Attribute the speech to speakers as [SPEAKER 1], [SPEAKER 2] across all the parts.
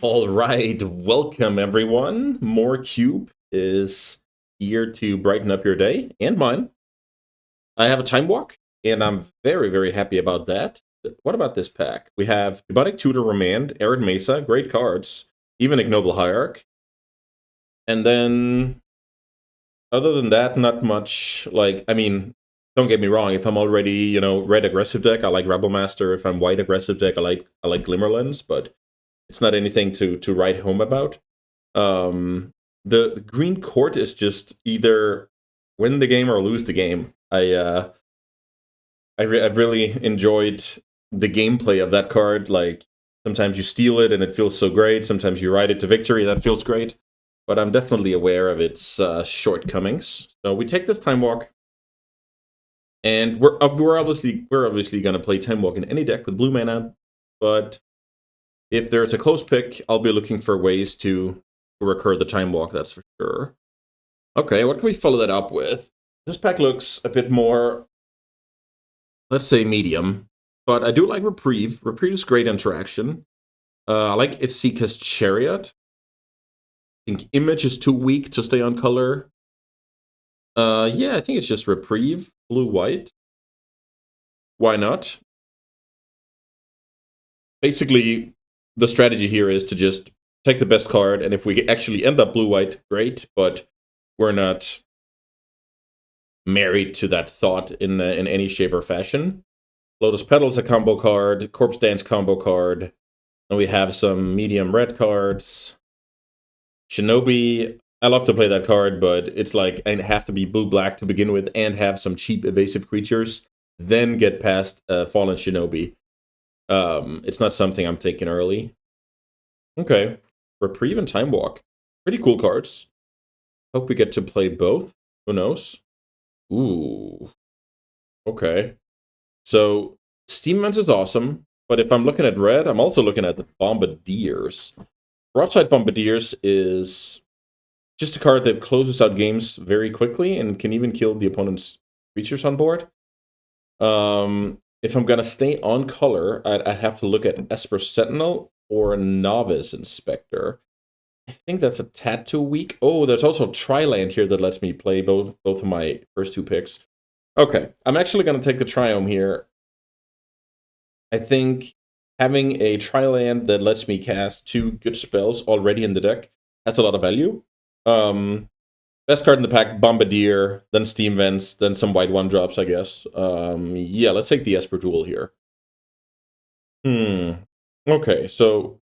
[SPEAKER 1] All right, welcome everyone. More Cube is here to brighten up your day and mine. I have a time walk, and I'm very, very happy about that. What about this pack? We have Ebonic Tutor Remand, Arid Mesa, great cards, even Ignoble Hierarch. And then, other than that, not much. Don't get me wrong, if I'm already, red aggressive deck, I like Rebel Master. If I'm white aggressive deck, I like Glimmerlens, but it's not anything to write home about. Um, the green court is just either win the game or lose the game. I've really enjoyed the gameplay of that card. Like sometimes you steal it and it feels so great. Sometimes you ride it to victory, that feels great. But I'm definitely aware of its shortcomings. So we take this time walk, and we're obviously gonna play time walk in any deck with blue mana. But if there's a close pick, I'll be looking for ways to recur the time walk, that's for sure. Okay, what can we follow that up with? This pack looks a bit more, let's say, medium. But I do like Reprieve. Reprieve is great interaction. I like Isika's Chariot. I think Image is too weak to stay on color. Yeah, I think it's just Reprieve, blue-white. Why not? Basically, the strategy here is to just take the best card, and if we actually end up blue-white, great, but we're not married to that thought in any shape or fashion. Lotus Petal's a combo card, Corpse Dance combo card, and we have some medium red cards. Shinobi, I love to play that card, but it's like I have to be blue-black to begin with and have some cheap evasive creatures, then get past Fallen Shinobi. It's not something I'm taking early. Okay, Reprieve and Time Walk. Pretty cool cards. Hope we get to play both. Who knows? Ooh. Okay. So, Steam Vents is awesome, but if I'm looking at red, I'm also looking at the Bombardiers. Broadside Bombardiers is just a card that closes out games very quickly and can even kill the opponent's creatures on board. If I'm gonna stay on color, I'd have to look at Esper Sentinel or Novice Inspector. I think that's a tad too weak. Oh, there's also Triland here that lets me play both of my first two picks. Okay, I'm actually gonna take the Triome here. I think having a Triland that lets me cast two good spells already in the deck has a lot of value. Best card in the pack, Bombardier, then Steam Vents, then some white 1-drops, I guess. Yeah, let's take the Esper Duel here. Okay, so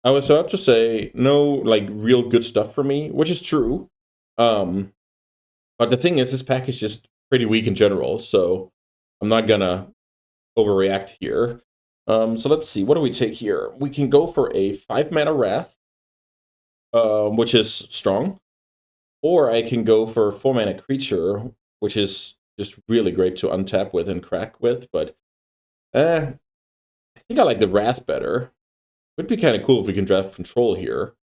[SPEAKER 1] I was about to say no, like, real good stuff for me, which is true. But the thing is, this pack is just pretty weak in general, so I'm not gonna overreact here. So let's see, what do we take here? We can go for a 5-mana Wrath, which is strong. Or I can go for 4-mana Creature, which is just really great to untap with and crack with, but I think I like the Wrath better. Would be kind of cool if we can draft Control here.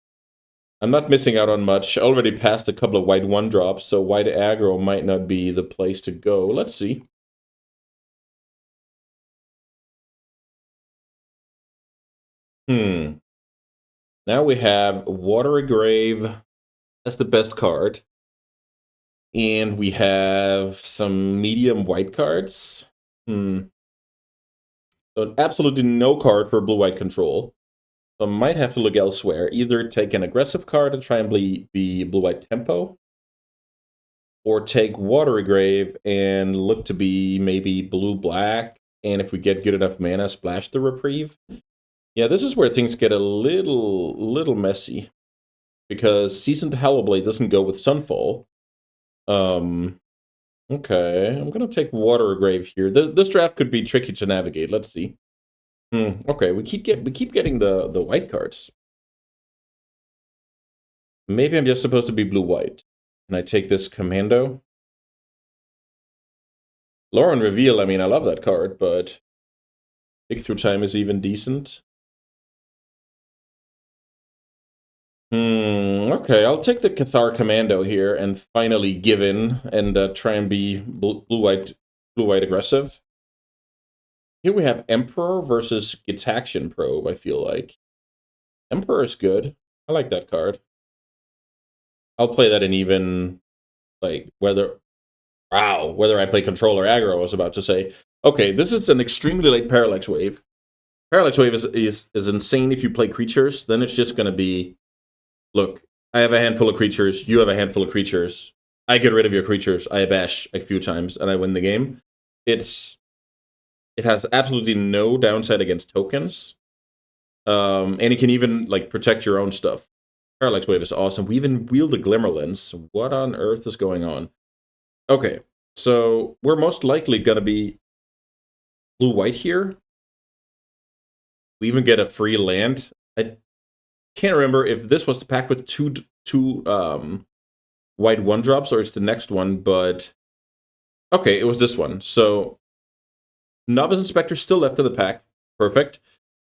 [SPEAKER 1] I'm not missing out on much. I already passed a couple of white 1-drops, so white aggro might not be the place to go. Let's see. Now we have Watery Grave. That's the best card. And we have some medium white cards. So absolutely no card for blue-white control. So I might have to look elsewhere. Either take an aggressive card and try and be blue-white tempo, or take Watery Grave and look to be maybe blue-black, and if we get good enough mana, splash the Reprieve. Yeah, this is where things get a little messy, because Seasoned Hellblade doesn't go with Sunfall. Okay, I'm gonna take Watery Grave here. This draft could be tricky to navigate. Let's see. Okay, we keep getting the white cards. Maybe I'm just supposed to be blue-white. Can I take this Commando? Lauren Reveal, I mean, I love that card, but Pick Through Time is even decent. Okay, I'll take the Cathar Commando here and finally give in and try and be blue-white aggressive. Here we have Emperor versus Gitaxian Probe, I feel like. Emperor is good. I like that card. I'll play that in even, like, whether I play control or aggro, I was about to say. Okay, this is an extremely late Parallax Wave. Parallax Wave is insane if you play creatures. Then it's just going to be, look, I have a handful of creatures, you have a handful of creatures. I get rid of your creatures, I bash a few times, and I win the game. It has absolutely no downside against tokens. And it can even, like, protect your own stuff. Parallax Wave is awesome. We even wield a Glimmer Lens. What on earth is going on? Okay, so we're most likely going to be blue-white here. We even get a free land. I can't remember if this was the pack with two white 1-drops or it's the next one, but okay, it was this one. So Novice Inspector still left in the pack. Perfect.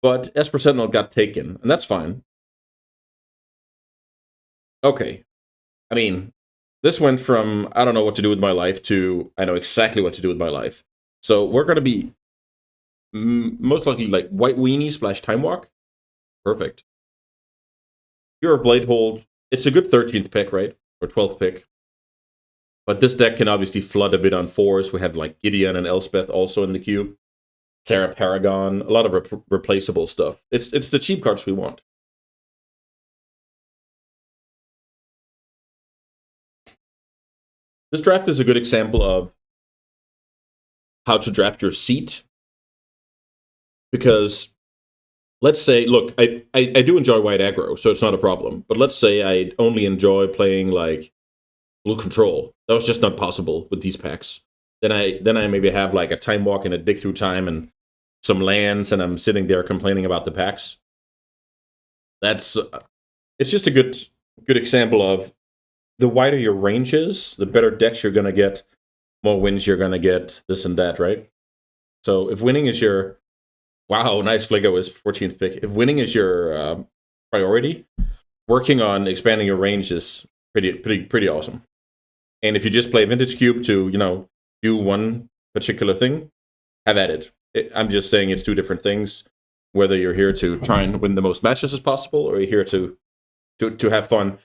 [SPEAKER 1] But Esper Sentinel got taken, and that's fine. Okay. I mean, this went from I don't know what to do with my life to I know exactly what to do with my life. So we're going to be most likely like White Weenie / Time Walk. Perfect. Hero of Bladehold. It's a good 13th pick, right? Or 12th pick. But this deck can obviously flood a bit on 4s. We have like Gideon and Elspeth also in the queue. Sarah Paragon, a lot of replaceable stuff. It's the cheap cards we want. This draft is a good example of how to draft your seat. Because let's say, look, I do enjoy white aggro, so it's not a problem. But let's say I only enjoy playing like blue control. That was just not possible with these packs. Then I maybe have like a Time Walk and a Dig Through Time and some lands, and I'm sitting there complaining about the packs. That's it's just a good example of the wider your range is, the better decks you're gonna get, more wins you're gonna get, this and that, right? So if winning is your nice Fligo is 14th pick. If winning is your priority, working on expanding your range is pretty awesome. And if you just play Vintage Cube to do one particular thing, have at it. I'm just saying it's two different things. Whether you're here to try and win the most matches as possible, or you're here to have fun.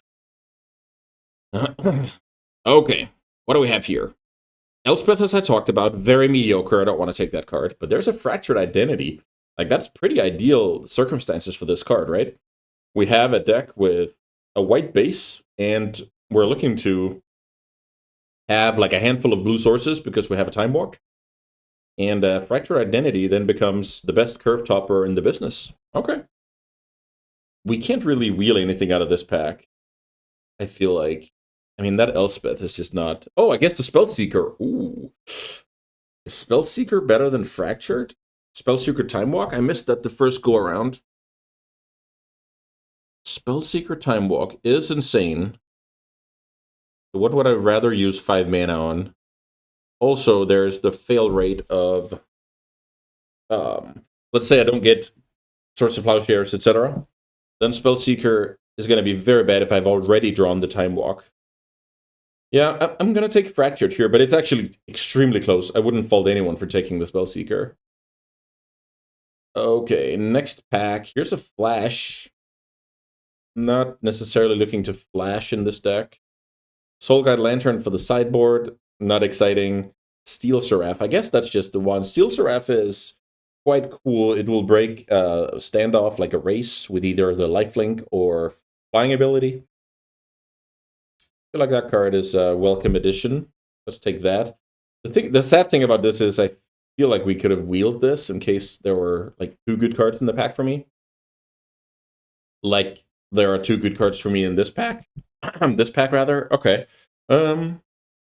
[SPEAKER 1] Okay, what do we have here? Elspeth, as I talked about, very mediocre. I don't want to take that card. But there's a Fractured Identity. Like, that's pretty ideal circumstances for this card, right? We have a deck with a white base, and we're looking to have like a handful of blue sources because we have a Time Walk. And Fractured Identity then becomes the best curve topper in the business. Okay. We can't really wheel anything out of this pack. I feel like. I mean, that Elspeth is just not... Oh, I guess the Spellseeker. Ooh. Is Spellseeker better than Fractured? Spellseeker Time Walk? I missed that the first go around. Spellseeker Time Walk is insane. What would I rather use 5 mana on? Also, there's the fail rate of... let's say I don't get Swords to Plowshares, etc. Then Spellseeker is going to be very bad if I've already drawn the Time Walk. Yeah, I'm going to take Fractured here, but it's actually extremely close. I wouldn't fault anyone for taking the Spellseeker. Okay, next pack. Here's a Flash. Not necessarily looking to flash in this deck. Soul Guide Lantern for the sideboard. Not exciting. Steel Seraph. I guess that's just the one. Steel Seraph is quite cool. It will break standoff like a race with either the lifelink or flying ability. I feel like that card is a welcome addition. Let's take that. The sad thing about this is I feel like we could have wheeled this in case there were like 2 good cards in the pack for me. Like there are 2 good cards for me in this pack. This pack rather. Okay.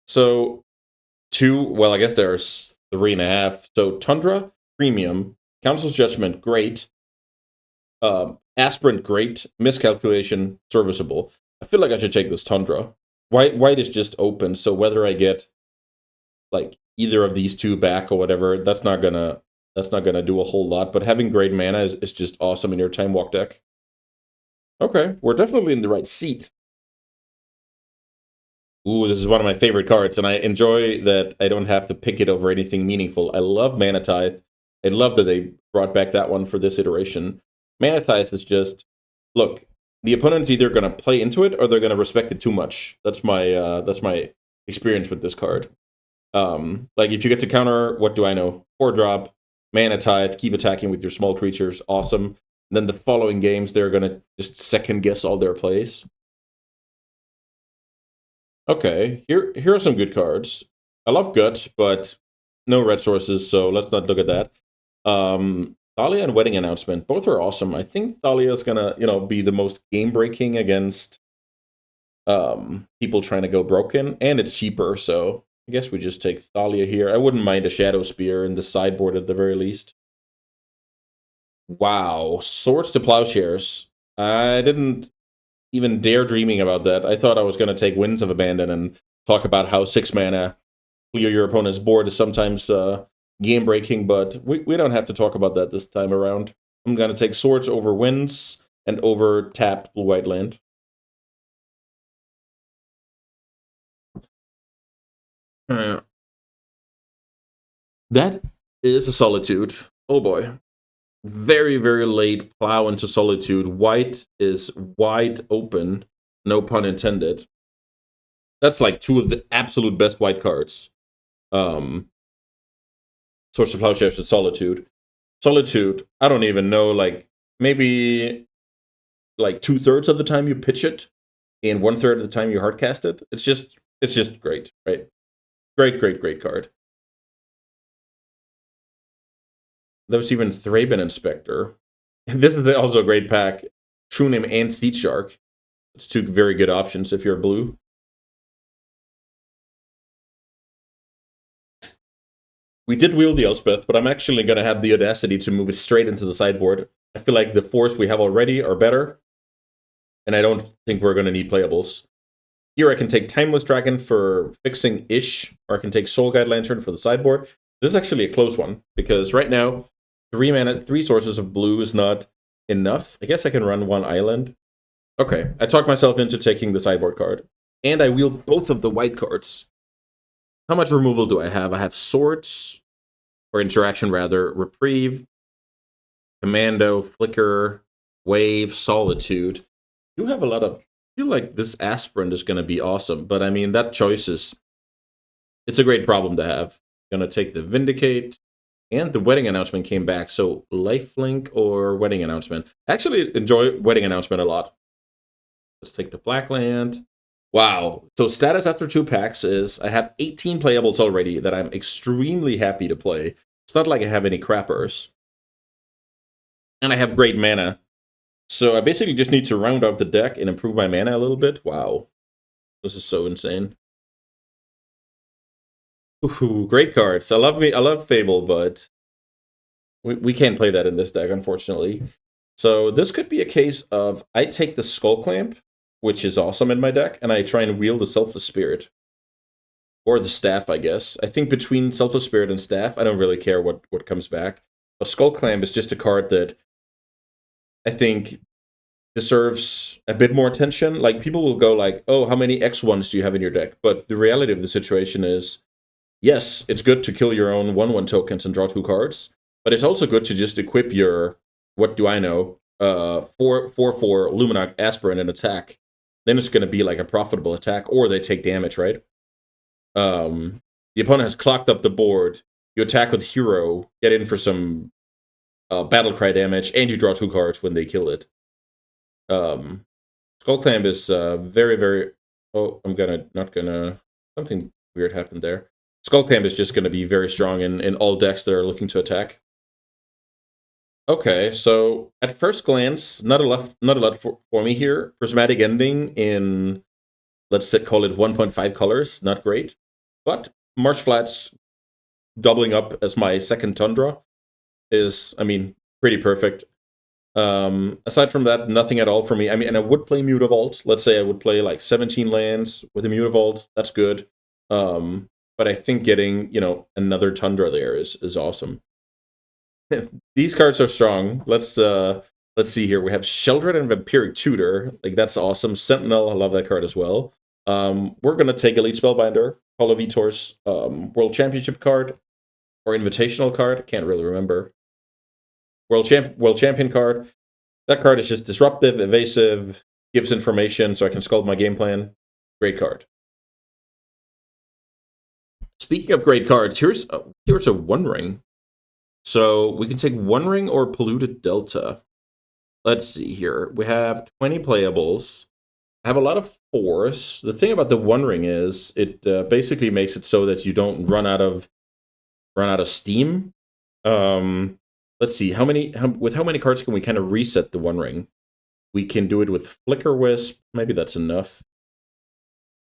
[SPEAKER 1] So 2. Well, I guess there's 3.5. So Tundra, Premium, Council's Judgment, great. Aspirant, great. Miscalculation, serviceable. I feel like I should take this Tundra. White is just open, so whether I get like either of these 2 back or whatever, that's not gonna do a whole lot. But having great mana is just awesome in your Time Walk deck. Okay, we're definitely in the right seat. Ooh, this is one of my favorite cards, and I enjoy that I don't have to pick it over anything meaningful. I love Mana Tithe. I love that they brought back that one for this iteration. Mana Tithe is just look, the opponent's either going to play into it or they're going to respect it too much. That's my experience with this card. Like if you get to counter, what do I know? 4-drop, mana tithe, keep attacking with your small creatures, awesome. And then the following games, they're going to just second guess all their plays. Okay, here are some good cards. I love Gut, but no red sources, so let's not look at that. Thalia and Wedding Announcement, both are awesome. I think Thalia is gonna, be the most game breaking against people trying to go broken, and it's cheaper, so I guess we just take Thalia here. I wouldn't mind a Shadow Spear in the sideboard at the very least. Wow, Swords to Plowshares. I didn't even dare dreaming about that. I thought I was going to take Winds of Abandon and talk about how 6 mana clear your opponent's board is sometimes game breaking, but we don't have to talk about that this time around. I'm going to take Swords over Winds and over tapped blue-white land. That is a Solitude. Oh boy. Very, very late plow into Solitude. White is wide open. No pun intended. That's like 2 of the absolute best white cards. Swords to Plowshares and Solitude. Solitude, I don't even know, like, maybe like 2/3 of the time you pitch it, and 1/3 of the time you hardcast it. It's just great, right? Great card. There was even Thraben Inspector. This is also a great pack. Truenim and Seed Shark. It's 2 very good options if you're blue. We did wheel the Elspeth, but I'm actually going to have the audacity to move it straight into the sideboard. I feel like the 4s we have already are better, and I don't think we're going to need playables. Here I can take Timeless Dragon for fixing-ish, or I can take Soul Guide Lantern for the sideboard. This is actually a close one, because right now, 3 mana, 3 sources of blue is not enough. I guess I can run 1 island. Okay, I talked myself into taking the sideboard card. And I wield both of the white cards. How much removal do I have? I have Swords, or Interaction rather, Reprieve, Commando, Flicker, Wave, Solitude. You have a lot of... I feel like this Aspirant is going to be awesome, but I mean, that choice is... It's a great problem to have. Going to take the Vindicate, and the Wedding Announcement came back, so Lifelink or Wedding Announcement. I actually enjoy Wedding Announcement a lot. Let's take the Black Land. Wow. So status after 2 packs is I have 18 playables already that I'm extremely happy to play. It's not like I have any crappers. And I have great mana. So I basically just need to round out the deck and improve my mana a little bit. Wow. This is so insane. Ooh, great cards. I love Fable, but we can't play that in this deck, unfortunately. So this could be a case of I take the Skull Clamp, which is awesome in my deck, and I try and wield the Selfless Spirit. Or the Staff, I guess. I think between Selfless Spirit and Staff, I don't really care what comes back. A Skull Clamp is just a card that I think deserves a bit more attention. Like, people will go like, oh, how many X1s do you have in your deck? But the reality of the situation is, yes, it's good to kill your own 1/1 tokens and draw 2 cards, but it's also good to just equip your, what do I know, 4/4 Luminac Aspirant and attack. Then it's going to be like a profitable attack, or they take damage, right? The opponent has clocked up the board. You attack with Hero, get in for some Battlecry damage, and you draw 2 cards when they kill it. Skull Clamp is very, very... Oh, something weird happened there. Skull Clamp is just going to be very strong in all decks that are looking to attack. Okay, so at first glance, not a lot for me here. Prismatic Ending in, let's call it 1.5 colors, not great. But Marsh Flats doubling up as my second Tundra is, I mean, pretty perfect. Aside from that, nothing at all for me. I mean, and I would play Mutavault. Let's say I would play like 17 lands with a Mutavault. That's good. But I think getting, another Tundra there is awesome. These cards are strong. Let's see here. We have Sheldred and Vampiric Tutor. Like, that's awesome. Sentinel, I love that card as well. We're gonna take Elite Spellbinder, Call of Vitor's World Championship card, or Invitational card. Can't really remember. World Champion card. That card is just disruptive, evasive, gives information so I can sculpt my game plan. Great card. Speaking of great cards, here's a One Ring. So we can take One Ring or Polluted Delta. Let's see here. We have 20 playables. I have a lot of 4s. The thing about the One Ring is it basically makes it so that you don't run out of steam. Let's see with how many cards can we kind of reset the One Ring? We can do it with Flicker Wisp. Maybe that's enough.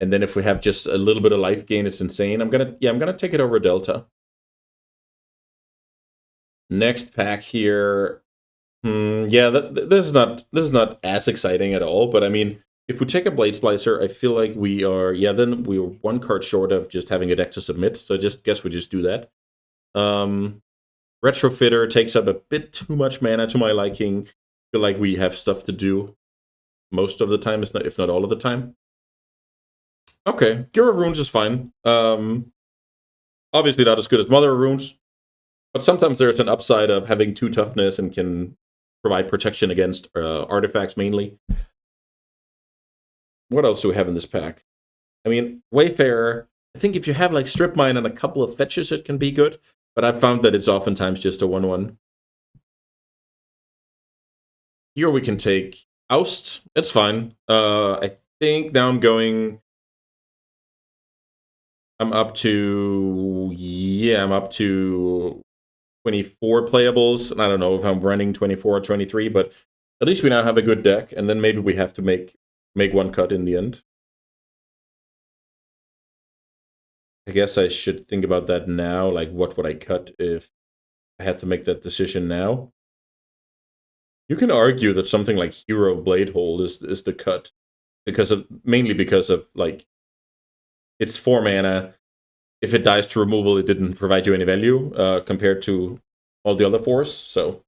[SPEAKER 1] And then if we have just a little bit of life gain, it's insane. I'm gonna take it over Delta. Next pack here. Yeah, this is not as exciting at all. But I mean, if we take a Blade Splicer, I feel like we are then we were 1 card short of just having a deck to submit. So I guess we just do that. Retrofitter takes up a bit too much mana to my liking. I feel like we have stuff to do most of the time, if not all of the time. Okay, Gear of Runes is fine. Obviously not as good as Mother of Runes, but sometimes there's an upside of having 2 toughness and can provide protection against artifacts mainly. What else do we have in this pack? I mean, Wayfarer, I think if you have like Strip Mine and a couple of fetches, it can be good, but I've found that it's oftentimes just a 1/1. Here we can take Oust. It's fine. I think now I'm up to 24 playables. And I don't know if I'm running 24 or 23, but at least we now have a good deck, and then maybe we have to make 1 cut in the end. I guess I should think about that now. Like, what would I cut if I had to make that decision now? You can argue that something like Hero of Bladehold is the cut, mainly because of like it's 4 mana. If it dies to removal, it didn't provide you any value compared to all the other 4s. So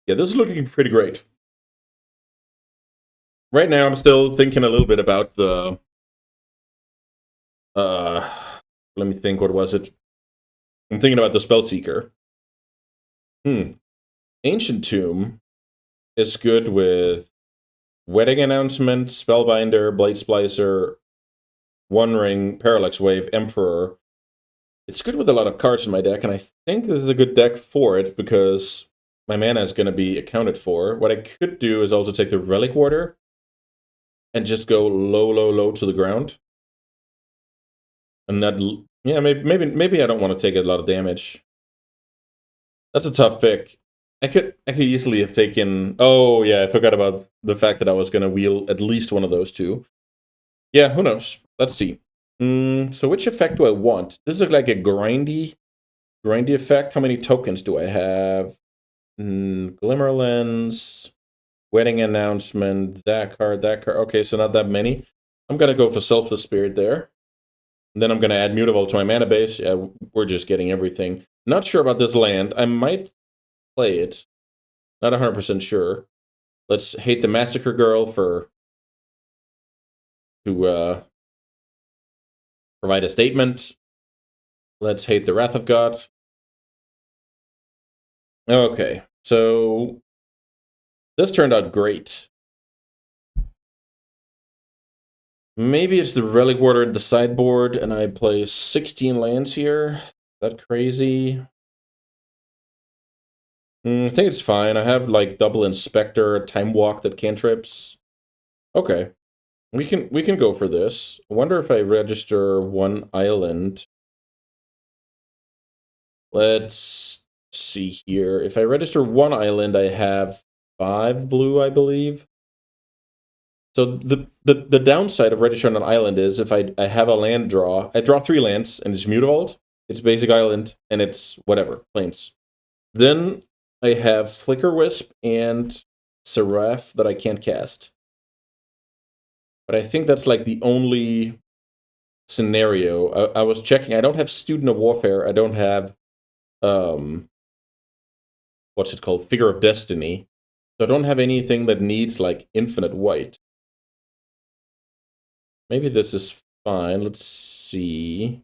[SPEAKER 1] yeah, this is looking pretty great. Right now, I'm still thinking a little bit about the. Let me think. What was it? I'm thinking about the Spellseeker. Ancient Tomb is good with Wedding Announcement, Spellbinder, Blade Splicer, One Ring, Parallax Wave, Emperor. It's good with a lot of cards in my deck, and I think this is a good deck for it because my mana is going to be accounted for. What I could do is also take the Relic Warder and just go low, low, low to the ground. And that, yeah, maybe I don't want to take a lot of damage. That's a tough pick. I could easily have taken. Oh yeah, I forgot about the fact that I was gonna wheel at least one of those 2. Yeah, who knows? Let's see. So which effect do I want? This is like a grindy effect. How many tokens do I have? Glimmer Lens, Wedding Announcement, that card. Okay, so not that many. I'm gonna go for Selfless Spirit there. And then I'm gonna add Mutavault to my mana base. Yeah, we're just getting everything. Not sure about this land. I might play it. Not 100% sure. Let's hate the Massacre Girl to provide a statement. Let's hate the Wrath of God. Okay, so this turned out great. Maybe it's the Relic Warder at the sideboard, and I play 16 lands here. Is that crazy? I think it's fine. I have like double Inspector, Time Walk that cantrips. Okay, we can go for this. I wonder if I register 1 island. Let's see here. If I register 1 island, I have 5 blue, I believe. So the downside of registering an island is if I have a land draw, I draw 3 lands, and it's Mutavault, it's Basic Island, and it's whatever, plains. Then I have Flicker Wisp and Seraph that I can't cast. But I think that's like the only scenario. I was checking. I don't have Student of Warfare. I don't have what's it called? Figure of Destiny. So I don't have anything that needs like infinite white. Maybe this is fine. Let's see.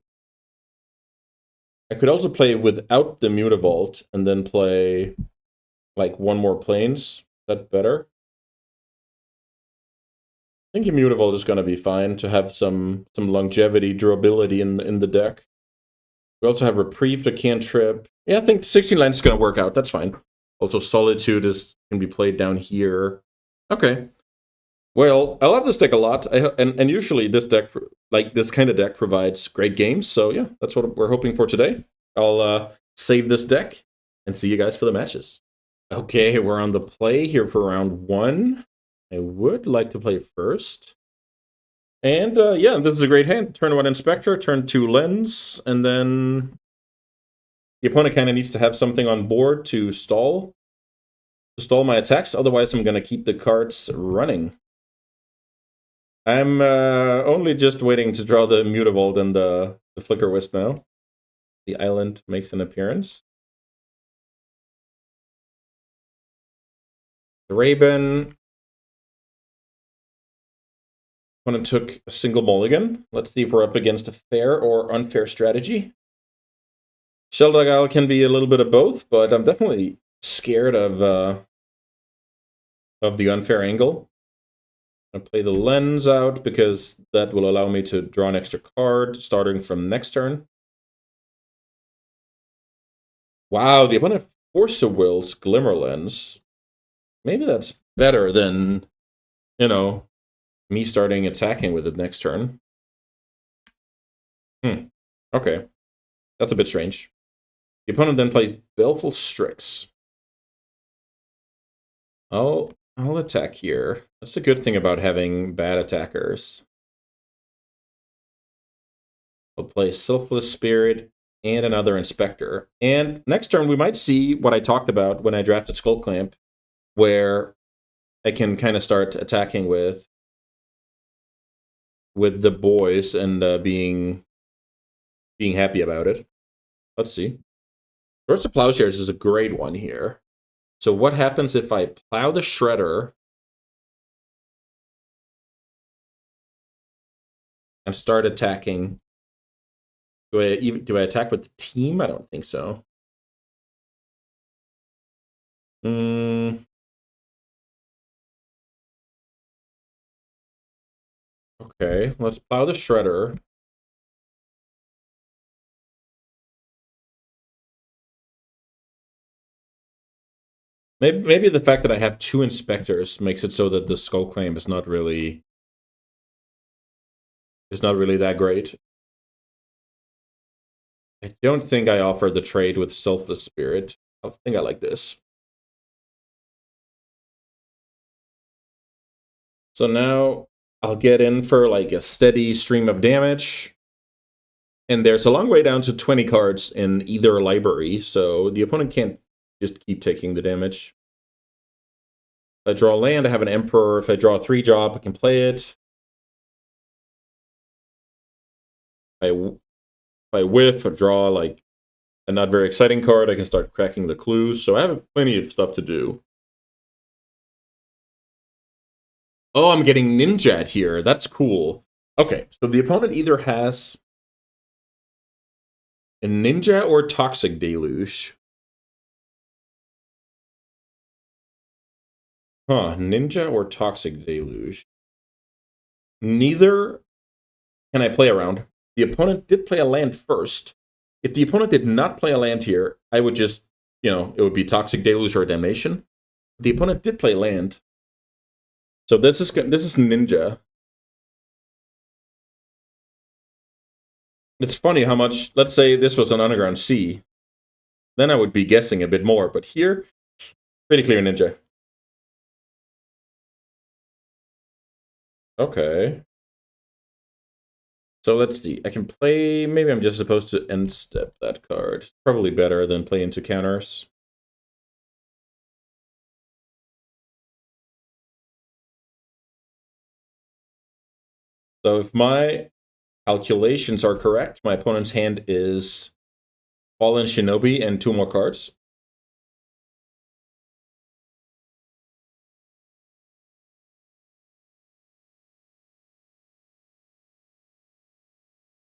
[SPEAKER 1] I could also play without the Mutavault and then play like one more planes. Is that better? I think Immutable is going to be fine to have some longevity, durability in the deck. We also have Reprieve to cantrip. Yeah, I think 16 lands is going to work out. That's fine. Also, Solitude can be played down here. Okay. Well, I love this deck a lot, and usually this deck, like this kind of deck, provides great games. So yeah, that's what we're hoping for today. I'll save this deck and see you guys for the matches. Okay, we're on the play here for round 1. I would like to play first. And yeah, this is a great hand. Turn 1 Inspector, turn 2 Lens, and then the opponent kind of needs to have something on board to stall my attacks. Otherwise, I'm going to keep the cards running. I'm only just waiting to draw the Mutavault and the Flicker Wisp now. The island makes an appearance. The Raven. Opponent took a single mulligan. Let's see if we're up against a fair or unfair strategy. Sheldagile can be a little bit of both, but I'm definitely scared of the unfair angle. I'll play the Lens out because that will allow me to draw an extra card starting from next turn. Wow, the opponent Force of Will's Glimmer Lens. Maybe that's better than, you know, me starting attacking with it next turn. Okay. That's a bit strange. The opponent then plays Baleful Strix. I'll attack here. That's a good thing about having bad attackers. I'll play Selfless Spirit and another Inspector. And next turn, we might see what I talked about when I drafted Skull Clamp, where I can kind of start attacking with the boys and being happy about it. Let's see. Swords to Plowshares is a great one here. So what happens if I plow the Shredder and start attacking? Do I attack with the team? I don't think so. Okay, let's plow the Shredder. Maybe the fact that I have 2 Inspectors makes it so that the Skull Claim is not really that great. I don't think I offer the trade with Selfless Spirit. I think I like this. So now I'll get in for like a steady stream of damage. And there's a long way down to 20 cards in either library, so the opponent can't just keep taking the damage. If I draw land, I have an Emperor. If I draw a 3-drop, I can play it. If I whiff or draw like a not very exciting card, I can start cracking the clues. So I have plenty of stuff to do. Oh, I'm getting Ninja here. That's cool. Okay, so the opponent either has a Ninja or Toxic Deluge. Huh, Ninja or Toxic Deluge. Neither can I play around. The opponent did play a land first. If the opponent did not play a land here, I would just, it would be Toxic Deluge or Damnation. The opponent did play land. So this is Ninja. It's funny how much, let's say this was an Underground Sea, then I would be guessing a bit more, but here, pretty clear Ninja. Okay. So let's see, I can play, maybe I'm just supposed to end step that card. It's probably better than play into counters. So if my calculations are correct, my opponent's hand is Fallen Shinobi and 2 more cards.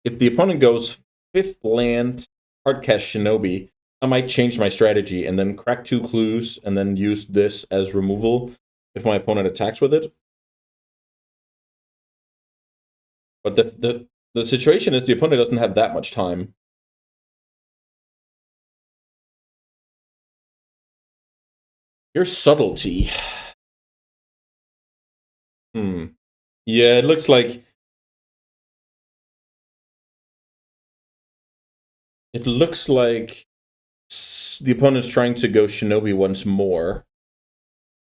[SPEAKER 1] If the opponent goes 5th land hardcast Shinobi, I might change my strategy and then crack 2 clues and then use this as removal if my opponent attacks with it. But the situation is the opponent doesn't have that much time. Here's subtlety. Yeah, it looks like the opponent's trying to go Shinobi once more.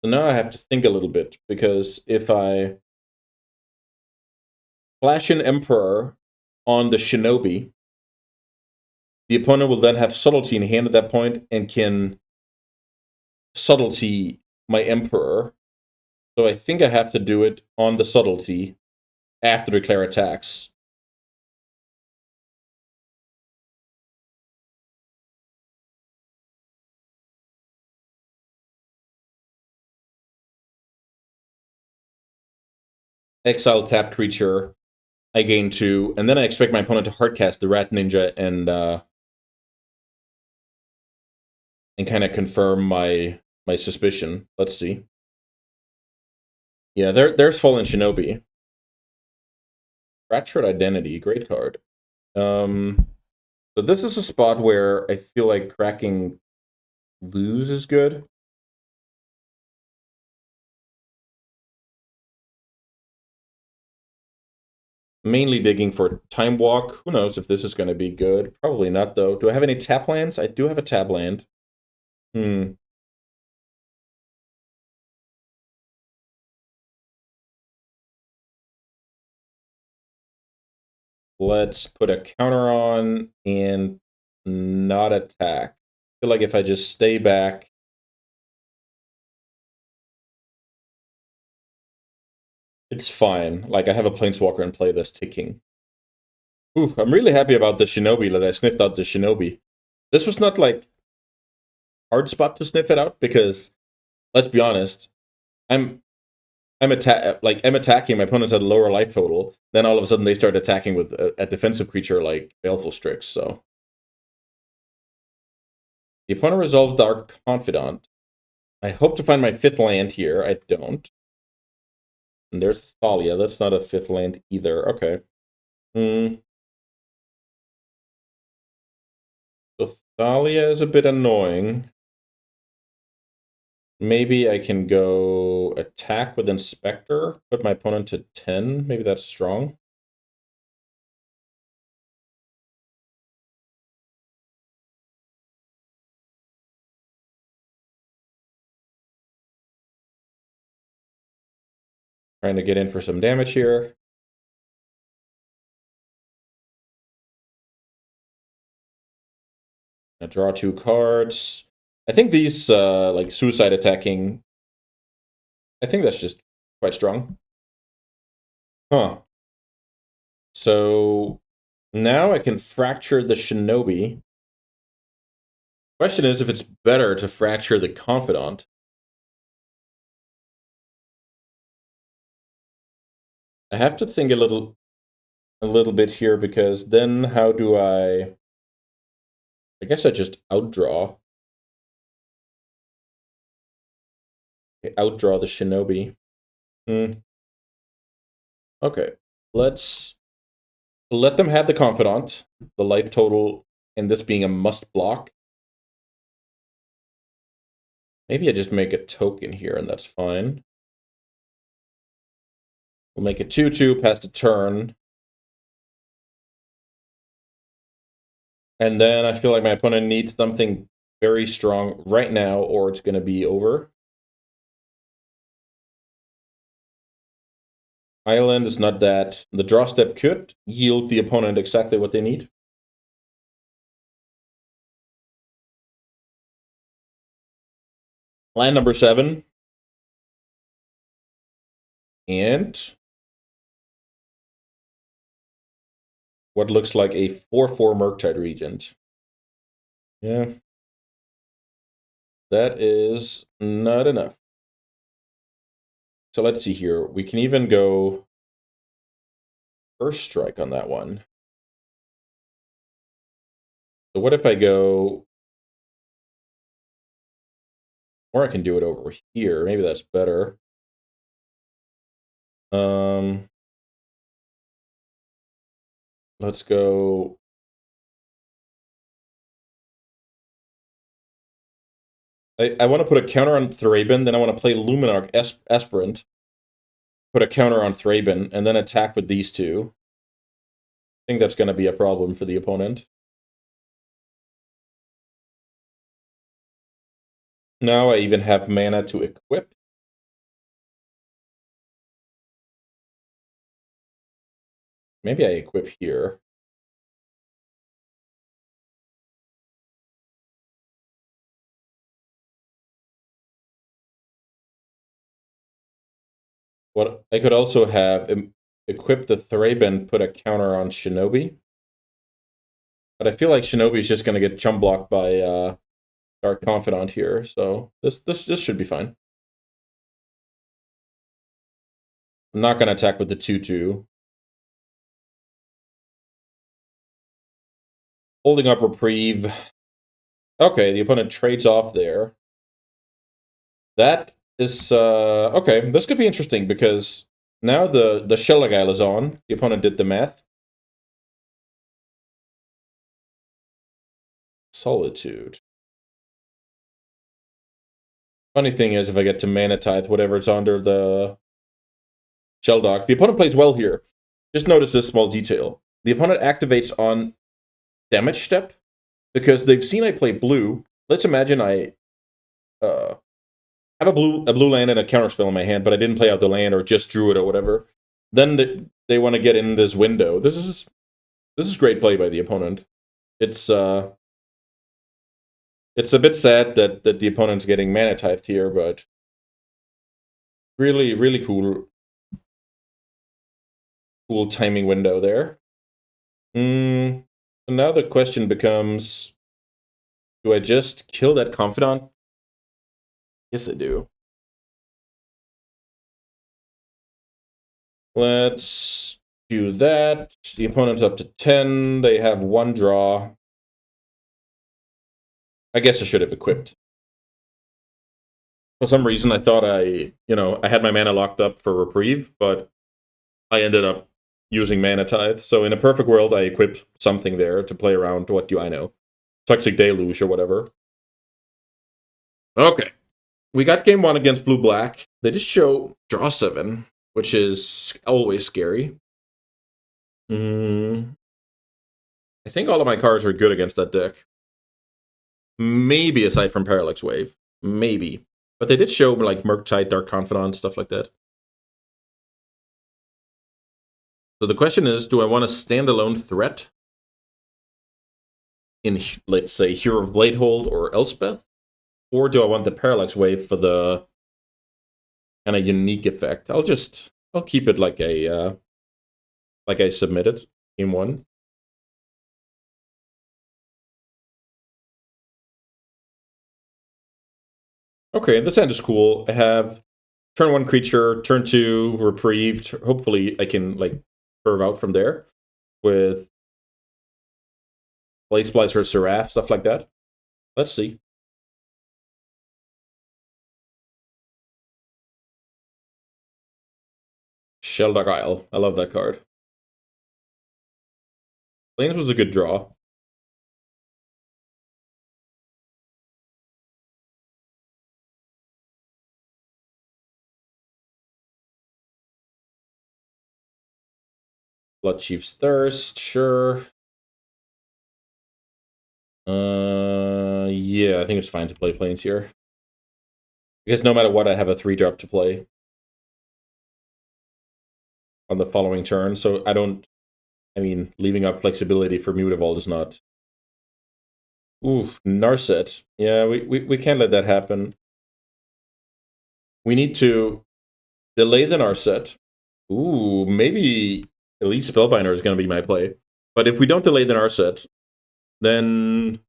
[SPEAKER 1] So now I have to think a little bit, because if I flash an Emperor on the Shinobi, the opponent will then have subtlety in hand at that point and can subtlety my Emperor. So I think I have to do it on the subtlety after declare attacks. Exile tapped creature, I gain 2, and then I expect my opponent to hardcast the Rat Ninja and kind of confirm my suspicion. Let's see. Yeah, there's Fallen Shinobi. Fractured Identity, great card. So this is a spot where I feel like cracking lose is good. Mainly digging for Time Walk. Who knows if this is going to be good? Probably not, though. Do I have any tap lands? I do have a tap land. Let's put a counter on and not attack. I feel like if I just stay back, it's fine. Like, I have a Planeswalker and play this ticking. Ooh, I'm really happy about the Shinobi, that I sniffed out the Shinobi. This was not, like, hard spot to sniff it out, because, let's be honest, I'm attacking, my opponents at a lower life total, then all of a sudden they start attacking with a defensive creature like Baleful Strix, so. The opponent resolves Dark Confidant. I hope to find my 5th land here. I don't. And there's Thalia. That's not a 5th land either. Okay. So Thalia is a bit annoying. Maybe I can go attack with Inspector, put my opponent to 10. Maybe that's strong. Trying to get in for some damage here. I draw 2 cards. I think these, like, suicide attacking, I think that's just quite strong. Huh. So now I can fracture the Shinobi. Question is if it's better to fracture the Confidant. I have to think a little bit here, because then how do I guess I just outdraw. Outdraw the Shinobi. Okay. Let's let them have the Confidant, the life total, and this being a must block. Maybe I just make a token here, and that's fine. We'll make it 2/2 past a turn. And then I feel like my opponent needs something very strong right now, or it's going to be over. Island is not that. The draw step could yield the opponent exactly what they need. Land number 7. And what looks like a 4/4 Murktide Regent. Yeah. That is not enough. So let's see here. We can even go first strike on that one. So what if I go... Or I can do it over here. Maybe that's better. Let's go... I want to put a counter on Thraben, then I want to play Luminarch Aspirant, put a counter on Thraben, and then attack with these two. I think that's going to be a problem for the opponent. Now I even have mana to equip. Maybe I equip here. What I could also have equip the Thraben, put a counter on Shinobi. But I feel like Shinobi is just going to get chump blocked by Dark Confidant here, so this should be fine. I'm not going to attack with the 2/2. Holding up Reprieve. Okay, the opponent trades off there. That is okay. This could be interesting because now the Shelagile is on. The opponent did the math. Solitude. Funny thing is, if I get to Mana Tithe, whatever it's under the Shelldock, the opponent plays well here. Just notice this small detail. The opponent activates on damage step because they've seen I play blue. Let's imagine I have a blue land and a counterspell in my hand, but I didn't play out the land or just drew it or whatever. Then they want to get in this window. This is great play by the opponent. It's a bit sad that the opponent's getting mana tithed here, but really cool timing window there. So now the question becomes, do I just kill that Confidant? Yes, I do. Let's do that. The opponent's up to 10. They have 1 draw. I guess I should have equipped. For some reason, I thought I had my mana locked up for Reprieve, but I ended up using Mana Tithe. So in a perfect world, I equip something there to play around, what do I know? Toxic Deluge or whatever. Okay. We got game 1 against Blue-Black. They just show draw 7, which is always scary. I think all of my cards are good against that deck. Maybe aside from Parallax Wave. Maybe. But they did show like Murktide, Dark Confidant, stuff like that. So the question is, do I want a standalone threat in, let's say, Hero of Bladehold or Elspeth? Or do I want the Parallax Wave for the kind of unique effect? I'll keep it like I submitted in 1. Okay, this hand is cool. I have turn 1 creature, turn 2 reprieved. Hopefully I can like curve out from there with Blade Splicer, Seraph, stuff like that. Let's see. Sheldock Isle. I love that card. Lanes was a good draw. Blood Chief's Thirst, sure. Yeah, I think it's fine to play Plains here. Because no matter what, I have a 3-drop to play on the following turn, so leaving up flexibility for Mutavault is not... Oof, Narset. Yeah, we can't let that happen. We need to delay the Narset. Ooh, maybe Elite Spellbinder is going to be my play. But if we don't delay the Narset, then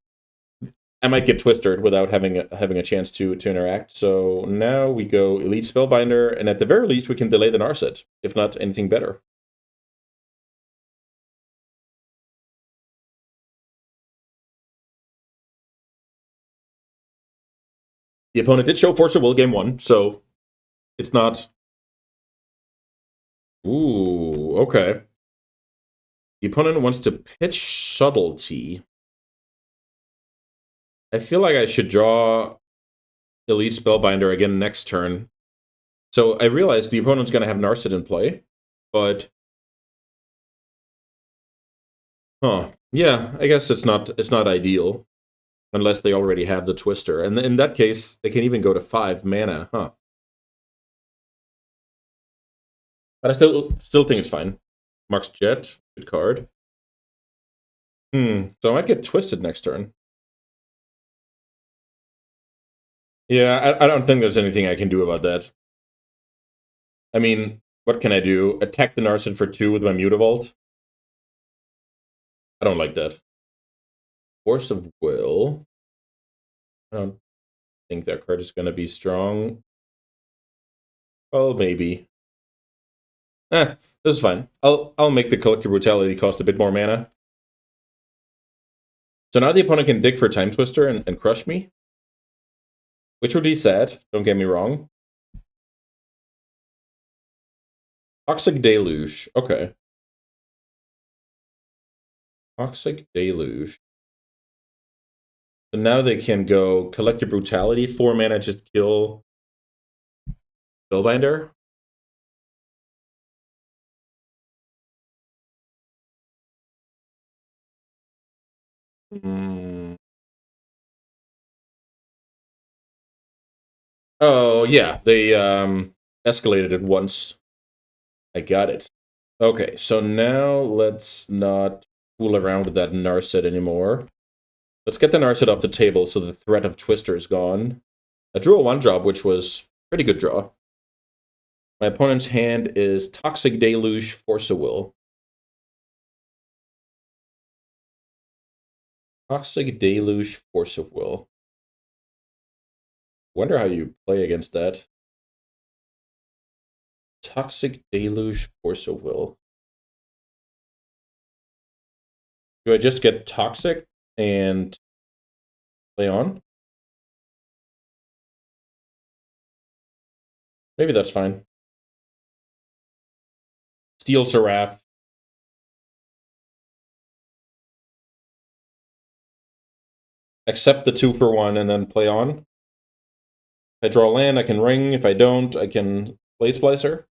[SPEAKER 1] I might get Twisted without having a chance to interact. So now we go Elite Spellbinder, and at the very least, we can delay the Narset, if not anything better. The opponent did show Force of Will game 1, so it's not... Ooh, okay. The opponent wants to pitch Subtlety. I feel like I should draw Elite Spellbinder again next turn. So I realize the opponent's going to have Narset in play, but... Huh. Yeah, I guess it's not ideal. Unless they already have the Twister. And in that case, they can even go to 5 mana, huh? But I still think it's fine. Mark's Jet, good card. So I might get twisted next turn. Yeah, I don't think there's anything I can do about that. I mean, what can I do? Attack the Narset for 2 with my Mutavault? I don't like that. Force of Will. I don't think that card is going to be strong. Well, maybe. This is fine. I'll make the Collective Brutality cost a bit more mana. So now the opponent can dig for Time Twister and crush me. Which would be sad, don't get me wrong. Toxic Deluge, okay. Toxic Deluge. So now they can go Collective Brutality, 4 mana, just kill Spellbinder. Oh, yeah, they escalated it once. I got it. Okay, so now let's not fool around with that Narset anymore. Let's get the Narset off the table so the threat of Twister is gone. I drew a 1-drop, which was a pretty good draw. My opponent's hand is Toxic Deluge, Force of Will. Toxic Deluge, Force of Will. Wonder how you play against that. Toxic Deluge, Force of Will. Do I just get Toxic and play on? Maybe that's fine. Steel Seraph. Accept the 2-for-1 and then play on. If I draw land, I can ring. If I don't, I can Blade Splicer.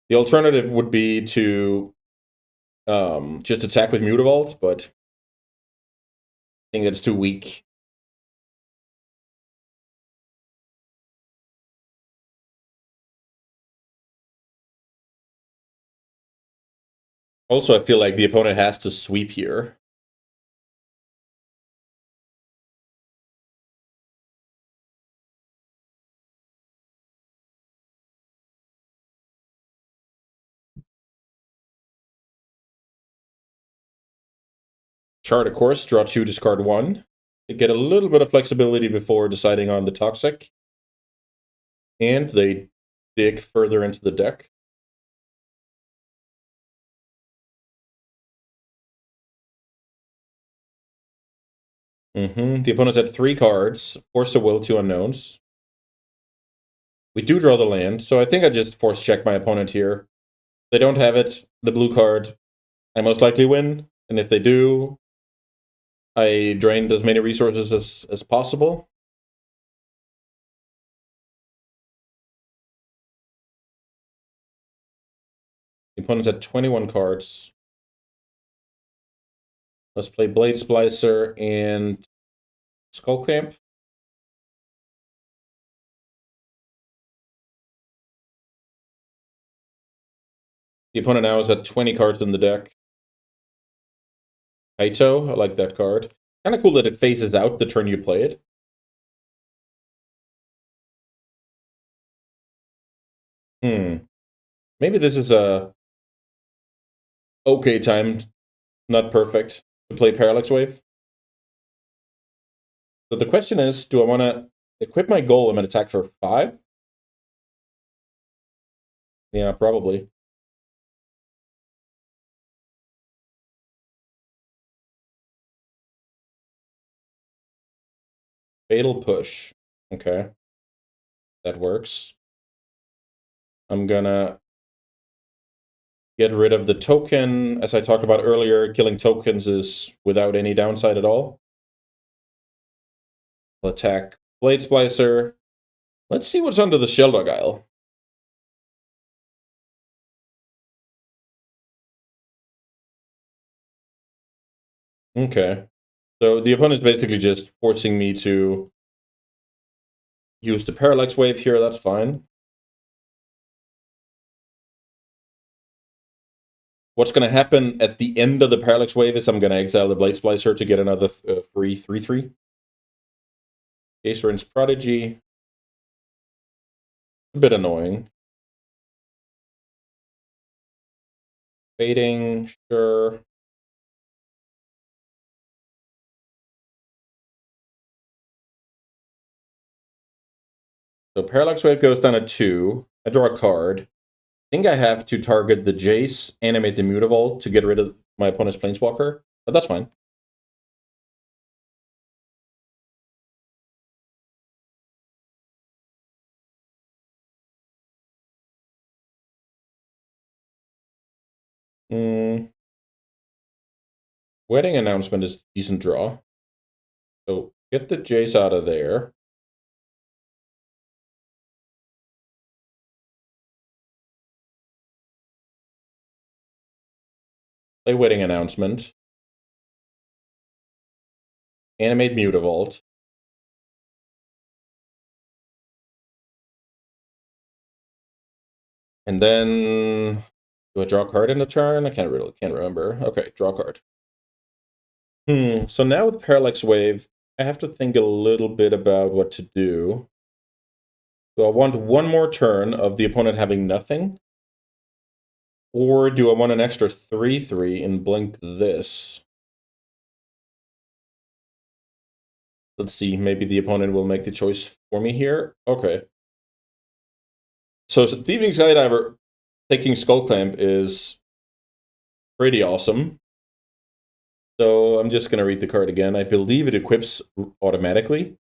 [SPEAKER 1] The alternative would be to just attack with Mutavault, but I think that's too weak. Also, I feel like the opponent has to sweep here. Chart a course, draw 2, discard 1. They get a little bit of flexibility before deciding on the Toxic. And they dig further into the deck. The opponent's had 3 cards, Force of Will, 2 unknowns. We do draw the land, so I think I just force check my opponent here. If they don't have it, the blue card, I most likely win. And if they do, I drained as many resources as possible. The opponent's at 21 cards. Let's play Blade Splicer and Skull Clamp. The opponent now has got 20 cards in the deck. Kaito, I like that card. Kind of cool that it phases out the turn you play it. Maybe this is a okay time, not perfect, to play Parallax Wave. So the question is, do I want to equip my Golem and attack for 5? Yeah, probably. Fatal Push. Okay. That works. I'm gonna get rid of the token. As I talked about earlier, killing tokens is without any downside at all. I'll attack Blade Splicer. Let's see what's under the Sheldog Isle. Okay. So the opponent's basically just forcing me to use the Parallax Wave here. That's fine. What's going to happen at the end of the Parallax Wave is I'm going to exile the Blade Splicer to get another free 3/3. Ace Prodigy. A bit annoying. Fading, sure. So Parallax Wave goes down to 2. I draw a card. I think I have to target the Jace, animate the Mutavault to get rid of my opponent's Planeswalker, but that's fine. Wedding Announcement is a decent draw. So get the Jace out of there. Play Wedding Announcement. Animate Mutavault. And then do I draw a card in a turn? I can't remember. Okay, draw a card. So now with Parallax Wave, I have to think a little bit about what to do. Do I want one more turn of the opponent having nothing? Or do I want an extra 3/3 and blink this? Let's see, maybe the opponent will make the choice for me here. Okay. So Thieving Skydiver taking Skull Clamp is pretty awesome. So I'm just going to read the card again. I believe it equips automatically.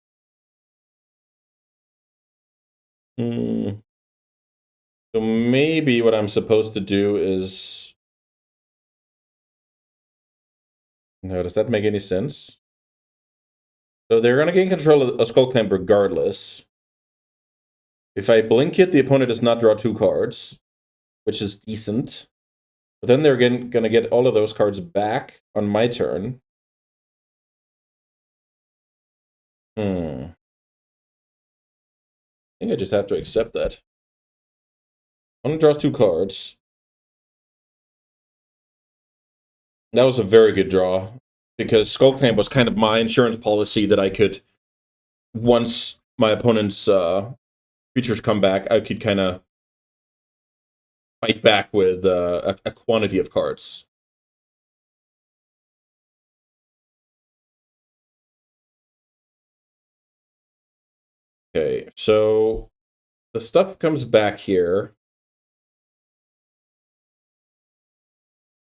[SPEAKER 1] So maybe what I'm supposed to do is... No, does that make any sense? So they're going to gain control of a Skull Clamp regardless. If I blink it, the opponent does not draw 2 cards, which is decent. But then they're going to get all of those cards back on my turn. I think I just have to accept that. Opponent draws 2 cards. That was a very good draw, because Skull Clamp was kind of my insurance policy that I could, once my opponent's creatures come back, I could kind of fight back with a quantity of cards. Okay, so the stuff comes back here.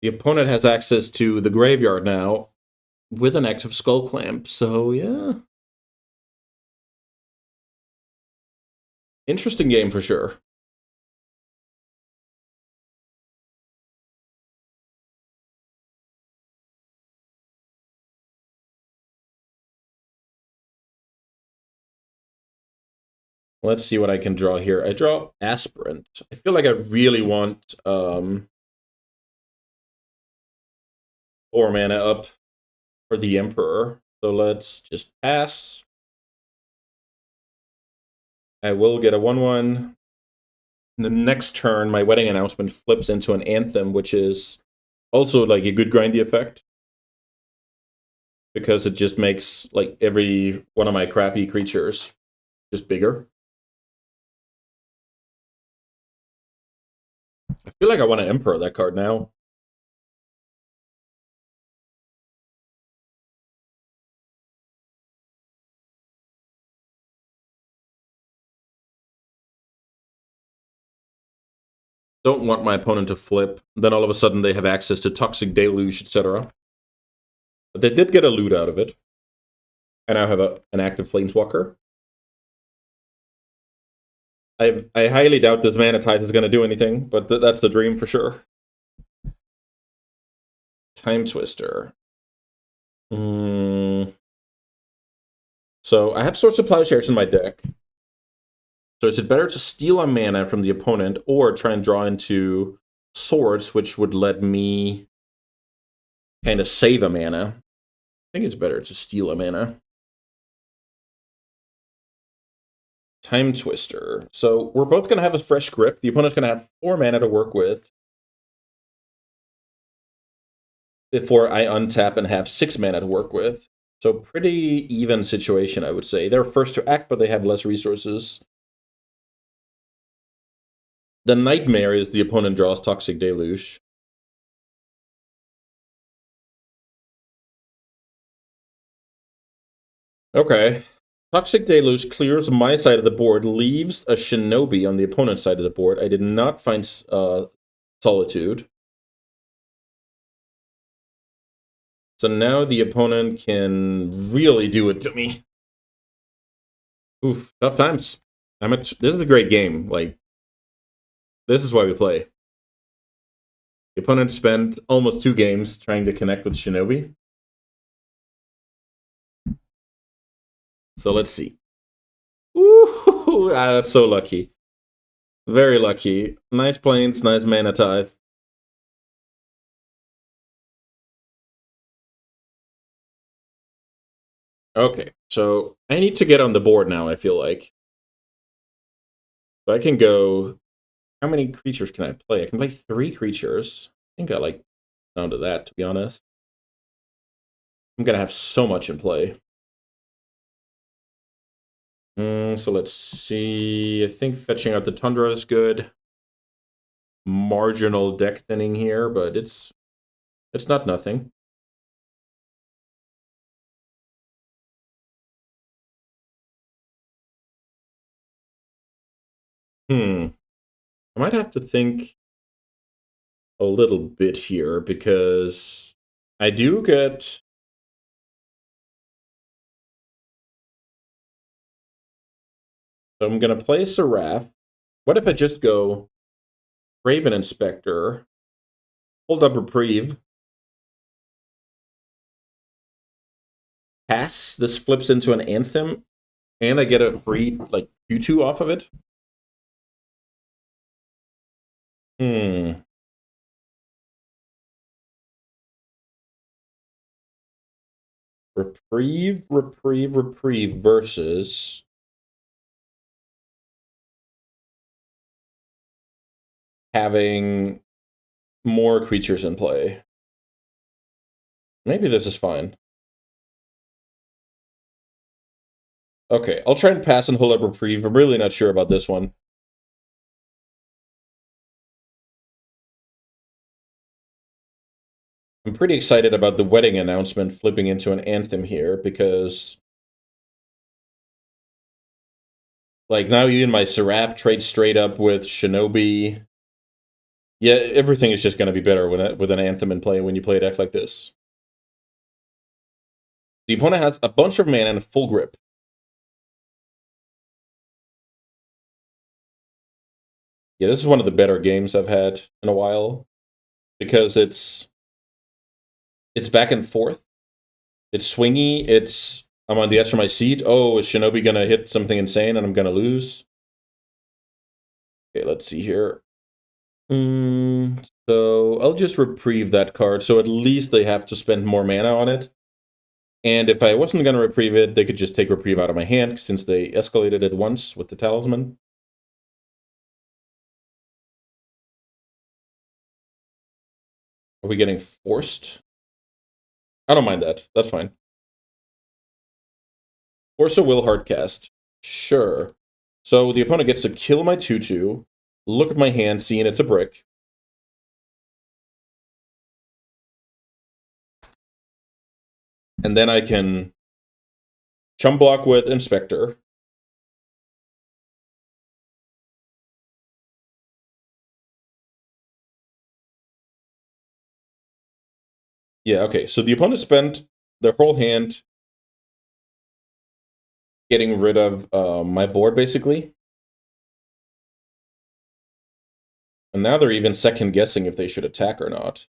[SPEAKER 1] The opponent has access to the graveyard now with an active Skull Clamp, so yeah. Interesting game for sure. Let's see what I can draw here. I draw Aspirant. I feel like I really want 4 mana up for the Emperor. So let's just pass. I will get a 1/1. The next turn, my Wedding Announcement flips into an Anthem, which is also like a good grindy effect, because it just makes like every one of my crappy creatures just bigger. I feel like I want to Emperor that card now. Don't want my opponent to flip. Then all of a sudden they have access to Toxic Deluge, etc. But they did get a loot out of it. I now have an active Planeswalker. I highly doubt this Mana Tithe is going to do anything, but that's the dream for sure. Time Twister. So I have Source of Plowshares in my deck. So is it better to steal a mana from the opponent or try and draw into Swords, which would let me kind of save a mana? I think it's better to steal a mana. Time Twister. So we're both going to have a fresh grip. The opponent's going to have 4 mana to work with before I untap and have 6 mana to work with. So pretty even situation, I would say. They're first to act, but they have less resources. The nightmare is the opponent draws Toxic Deluge. Okay. Toxic Deluge clears my side of the board, leaves a Shinobi on the opponent's side of the board. I did not find Solitude. So now the opponent can really do it to me. Oof, tough times. This is a great game. Like, this is why we play. The opponent spent almost 2 games trying to connect with Shinobi. So let's see. Ooh, that's so lucky. Very lucky. Nice Plains, nice Mana Tithe. Okay, so I need to get on the board now, I feel like. So I can go... How many creatures can I play? I can play 3 creatures. I think I like the sound of that, to be honest. I'm going to have so much in play. So let's see. I think fetching out the Tundra is good. Marginal deck thinning here, but it's not nothing. I might have to think a little bit here because I do get... So I'm going to play Seraph. What if I just go Raven Inspector, hold up Reprieve, pass, this flips into an Anthem, and I get a free, like, Q2 off of it? Reprieve, Reprieve, Reprieve versus... having more creatures in play. Maybe this is fine. Okay, I'll try and pass and hold up Reprieve. I'm really not sure about this one. I'm pretty excited about the wedding announcement flipping into an Anthem here, because... like, now you and my Seraph trade straight up with Shinobi. Yeah, everything is just going to be better with an Anthem in play when you play a deck like this. The opponent has a bunch of mana and a full grip. Yeah, this is one of the better games I've had in a while, because it's back and forth. It's swingy. I'm on the edge of my seat. Oh, is Shinobi going to hit something insane and I'm going to lose? Okay, let's see here. So I'll just reprieve that card, so at least they have to spend more mana on it. And if I wasn't going to reprieve it, they could just take reprieve out of my hand, since they escalated it once with the talisman. Are we getting forced? I don't mind that. That's fine. Force a will hardcast. Sure. So the opponent gets to kill my 2/2, look at my hand, seeing it's a brick. And then I can chump block with Inspector. Yeah, okay. So the opponent spent their whole hand getting rid of my board, basically. And now they're even second-guessing if they should attack or not.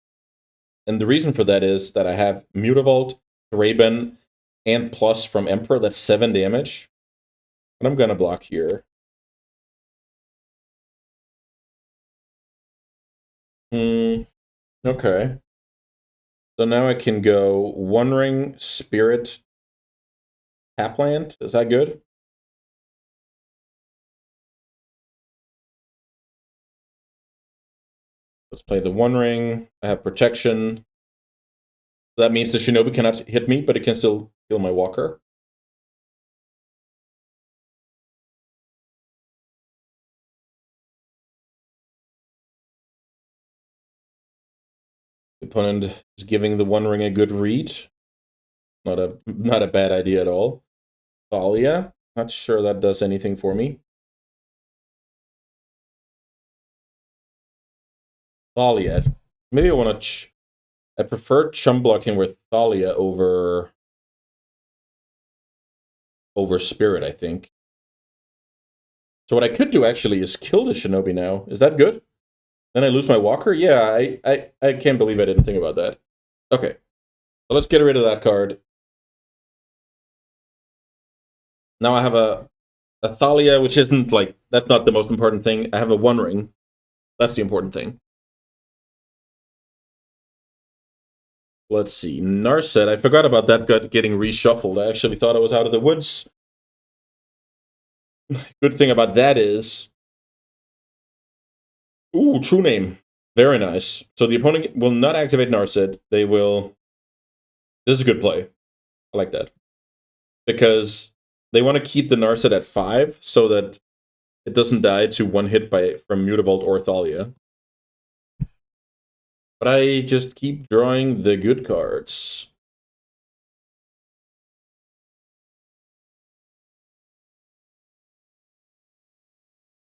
[SPEAKER 1] And the reason for that is that I have Mutavault, Raven, and plus from Emperor. That's 7 damage. And I'm going to block here. Okay. So now I can go One Ring, Spirit, Tapland. Is that good? Let's play the One Ring. I have Protection. That means the Shinobi cannot hit me, but it can still kill my Walker. The opponent is giving the One Ring a good read. Not a bad idea at all. Thalia. Not sure that does anything for me. Thalia. Maybe I want to... I prefer chum blocking with Thalia over Spirit, I think. So what I could do, actually, is kill the Shinobi now. Is that good? Then I lose my Walker? Yeah, I can't believe I didn't think about that. Okay. So let's get rid of that card. Now I have a Thalia, which isn't, like, that's not the most important thing. I have a One Ring. That's the important thing. Let's see. Narset. I forgot about that getting reshuffled. I actually thought I was out of the woods. Good thing about that is... Ooh, True Name. Very nice. So the opponent will not activate Narset. They will... This is a good play. I like that. Because they want to keep the Narset at 5 so that it doesn't die to one hit from Mutavault or Thalia. But I just keep drawing the good cards.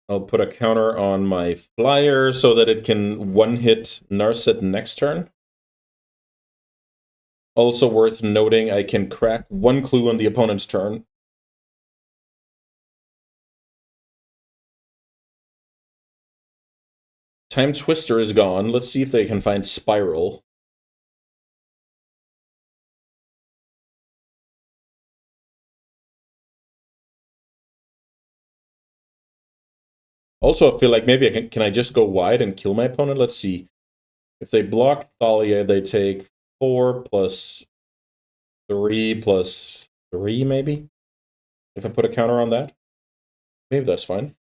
[SPEAKER 1] I'll put a counter on my flyer so that it can one-hit Narset next turn. Also worth noting, I can crack 1 clue on the opponent's turn. Time Twister is gone. Let's see if they can find Spiral. Also, I feel like maybe can I just go wide and kill my opponent? Let's see. If they block Thalia, they take 4 plus 3 plus 3, maybe? If I put a counter on that? Maybe that's fine.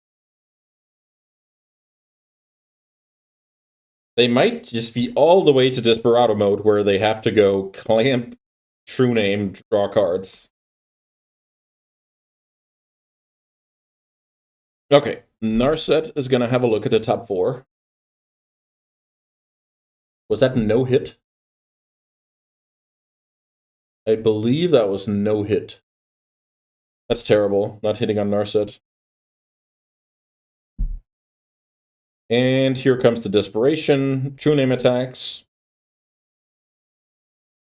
[SPEAKER 1] They might just be all the way to Desperado mode, where they have to go clamp, True Name, draw cards. Okay, Narset is going to have a look at the top 4. Was that no hit? I believe that was no hit. That's terrible, not hitting on Narset. And here comes the Desperation, True Name attacks.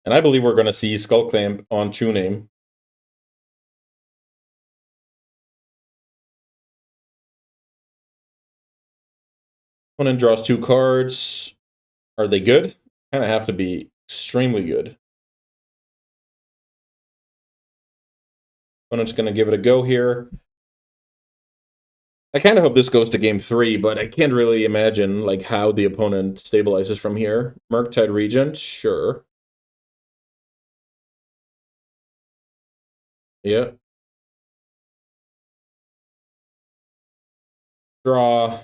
[SPEAKER 1] And I believe we're going to see Skull Clamp on True Name. Opponent draws 2 cards. Are they good? Kind of have to be extremely good. Opponent's going to give it a go here. I kind of hope this goes to game 3, but I can't really imagine like how the opponent stabilizes from here. Murktide Regent, sure. Yeah. Draw.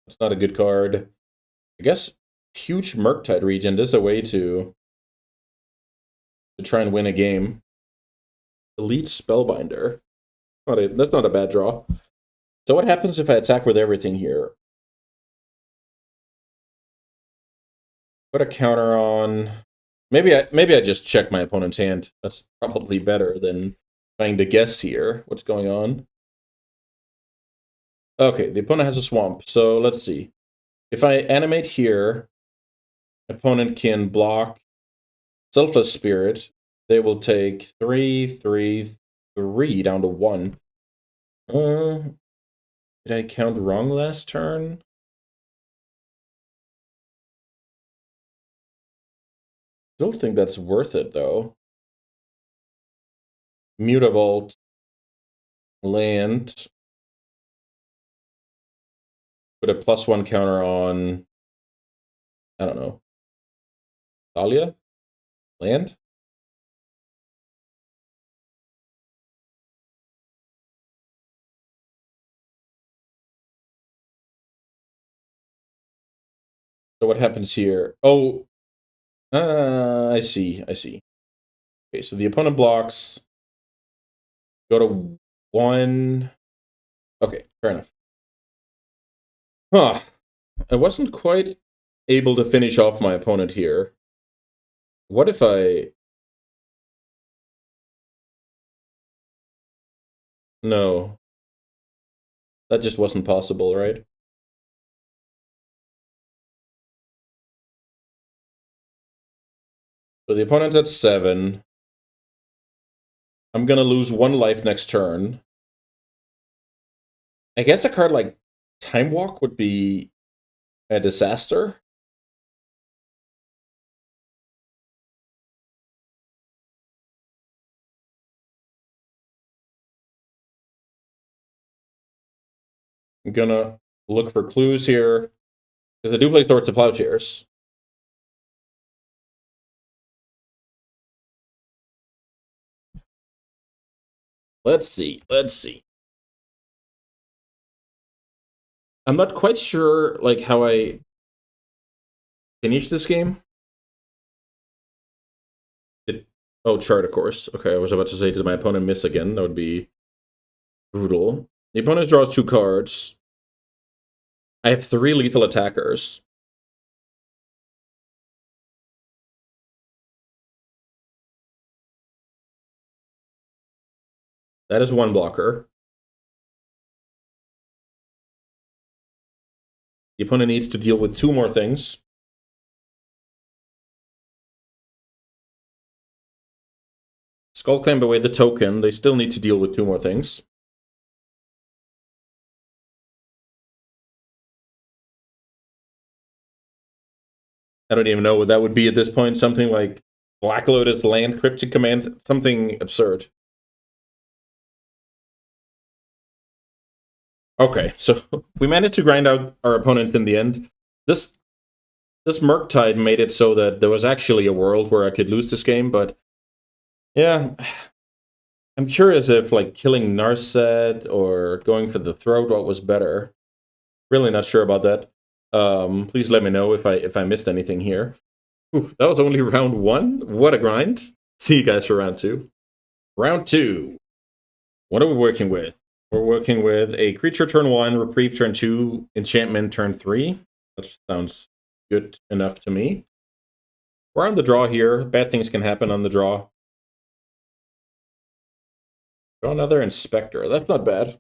[SPEAKER 1] That's not a good card. I guess huge Murktide Regent is a way to try and win a game. Elite Spellbinder. That's not a bad draw. So what happens if I attack with everything here? Put a counter on. Maybe I just check my opponent's hand. That's probably better than trying to guess here what's going on. Okay, the opponent has a swamp, so let's see. If I animate here, opponent can block Selfless Spirit. They will take 3, 3, 3 down to 1. Did I count wrong last turn? Still think that's worth it, though. Mutavault. Land. Put a +1 counter on... I don't know. Dahlia? Land? So what happens here? Oh, I see. Okay, so the opponent blocks. Go to 1. Okay, fair enough. Huh. I wasn't quite able to finish off my opponent here. What if I... No. That just wasn't possible, right? So the opponent's at 7. I'm gonna lose 1 life next turn. I guess a card like Time Walk would be a disaster. I'm gonna look for clues here. Because I do play Swords to Plowshares. Let's see. I'm not quite sure like how I finish this game. Oh, chart, of course. Okay, I was about to say, did my opponent miss again? That would be brutal. The opponent draws 2 cards. I have 3 lethal attackers. That is 1 blocker. The opponent needs to deal with 2 more things. Skull clamp away the token. They still need to deal with 2 more things. I don't even know what that would be at this point. Something like Black Lotus Land Cryptic Command. Something absurd. Okay, so we managed to grind out our opponents in the end. This Murktide made it so that there was actually a world where I could lose this game, but yeah, I'm curious if like killing Narset or going for the throat, what was better. Really not sure about that. Please let me know if I missed anything here. Oof, that was only round 1. What a grind! See you guys for round 2. Round 2. What are we working with? We're working with a creature turn 1, reprieve turn 2, enchantment turn 3. That sounds good enough to me. We're on the draw here. Bad things can happen on the draw. Draw another Inspector. That's not bad.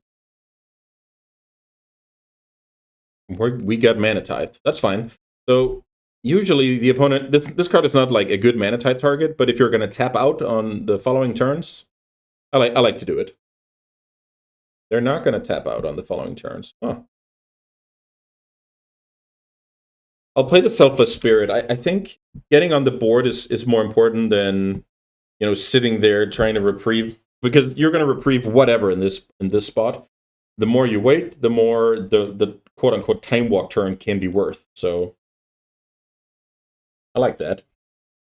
[SPEAKER 1] We got Mana Tithe. That's fine. So usually the opponent... This card is not like a good Mana Tithe target, but if you're going to tap out on the following turns, I like to do it. They're not going to tap out on the following turns. Huh. I'll play the Selfless Spirit. I think getting on the board is more important than, you know, sitting there trying to reprieve, because you're going to reprieve whatever in this spot. The more you wait, the more the quote unquote time walk turn can be worth. So I like that.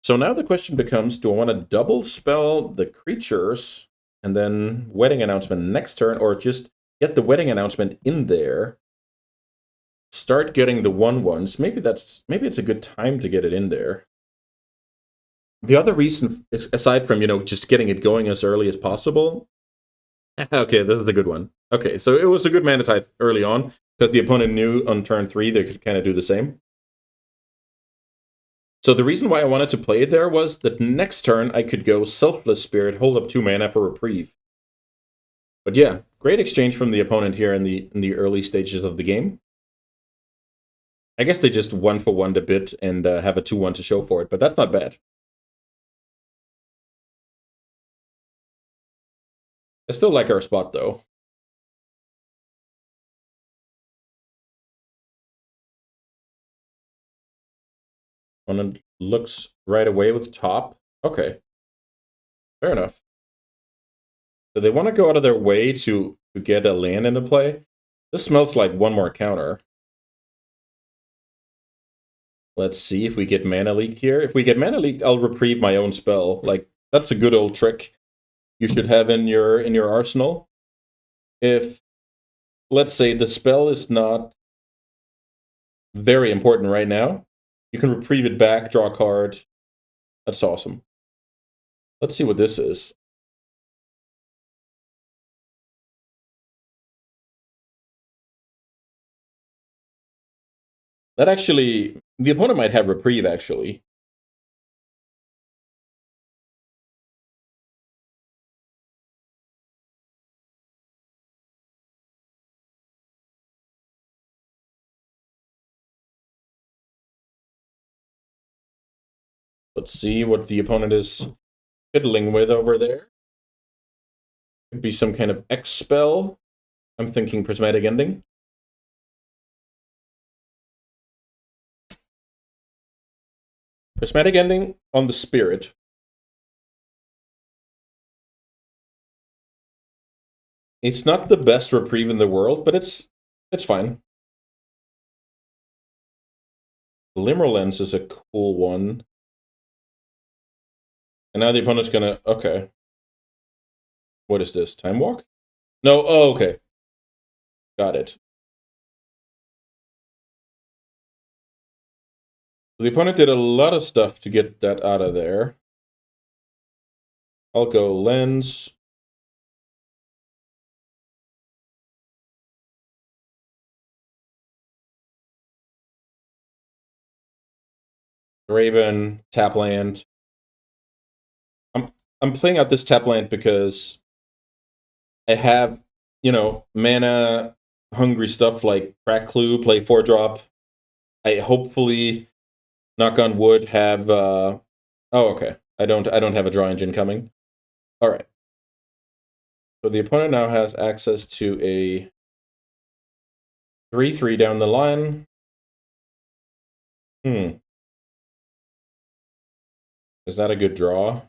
[SPEAKER 1] So now the question becomes, do I want to double spell the creatures and then wedding announcement next turn, or just get the wedding announcement in there, start getting the 1/1s? Maybe it's a good time to get it in there. The other reason, aside from, you know, just getting it going as early as possible. Okay, this is a good one. Okay, so it was a good Mana Tithe early on, because the opponent knew on turn 3 they could kind of do the same. So the reason why I wanted to play it there was that next turn I could go Selfless Spirit, hold up 2 mana for reprieve. But yeah, great exchange from the opponent here in the early stages of the game. I guess they just 1-for-1'd a bit and have a 2/1 to show for it, but that's not bad. I still like our spot, though. Opponent looks right away with top. Okay. Fair enough. So they want to go out of their way to get a land into play. This smells like one more counter. Let's see if we get mana leaked here. If we get mana leaked, I'll reprieve my own spell. Like, that's a good old trick you should have in your arsenal. If, let's say, the spell is not very important right now, you can reprieve it back, draw a card. That's awesome. Let's see what this is. That actually, the opponent might have reprieve, actually. Let's see what the opponent is fiddling with over there. Could be some kind of X spell. I'm thinking Prismatic Ending. Prismatic Ending on the Spirit. It's not the best reprieve in the world, but it's fine. Glimmer Lens is a cool one. And now the opponent's gonna... Okay. What is this? Time Walk? No, oh, okay. Got it. The opponent did a lot of stuff to get that out of there. I'll go Lens. Raven, tap land. I'm playing out this tap land because I have, mana hungry stuff like Crack Clue, play 4-drop. I hopefully, knock on wood, have oh, okay. I don't have a draw engine coming. Alright. So the opponent now has access to a 3/3 down the line. Is that a good draw?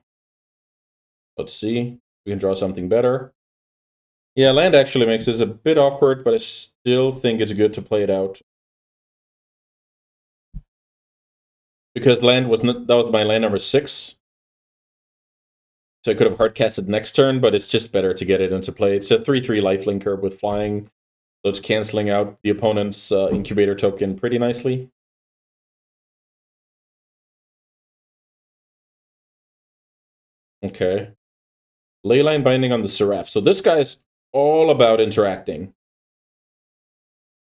[SPEAKER 1] Let's see. We can draw something better. Yeah, land actually makes this a bit awkward, but I still think it's good to play it out. Because land was not, that was my land number 6. So I could have hardcasted next turn, but it's just better to get it into play. It's a 3/3 lifelinker with flying, so it's canceling out the opponent's incubator token pretty nicely. Okay. Leyline Binding on the Seraph. So this guy's all about interacting.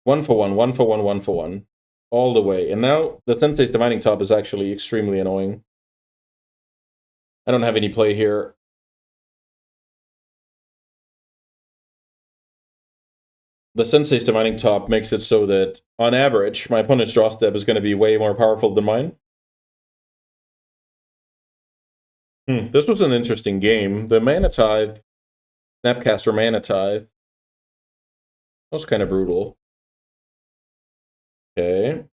[SPEAKER 1] 1-for-1, 1-for-1, 1-for-1. All the way. And now the Sensei's Divining Top is actually extremely annoying. I don't have any play here. The Sensei's Divining Top makes it so that, on average, my opponent's draw step is going to be way more powerful than mine. This was an interesting game. The Mana Tithe, Snapcaster Mana Tithe, was kind of brutal. Okay.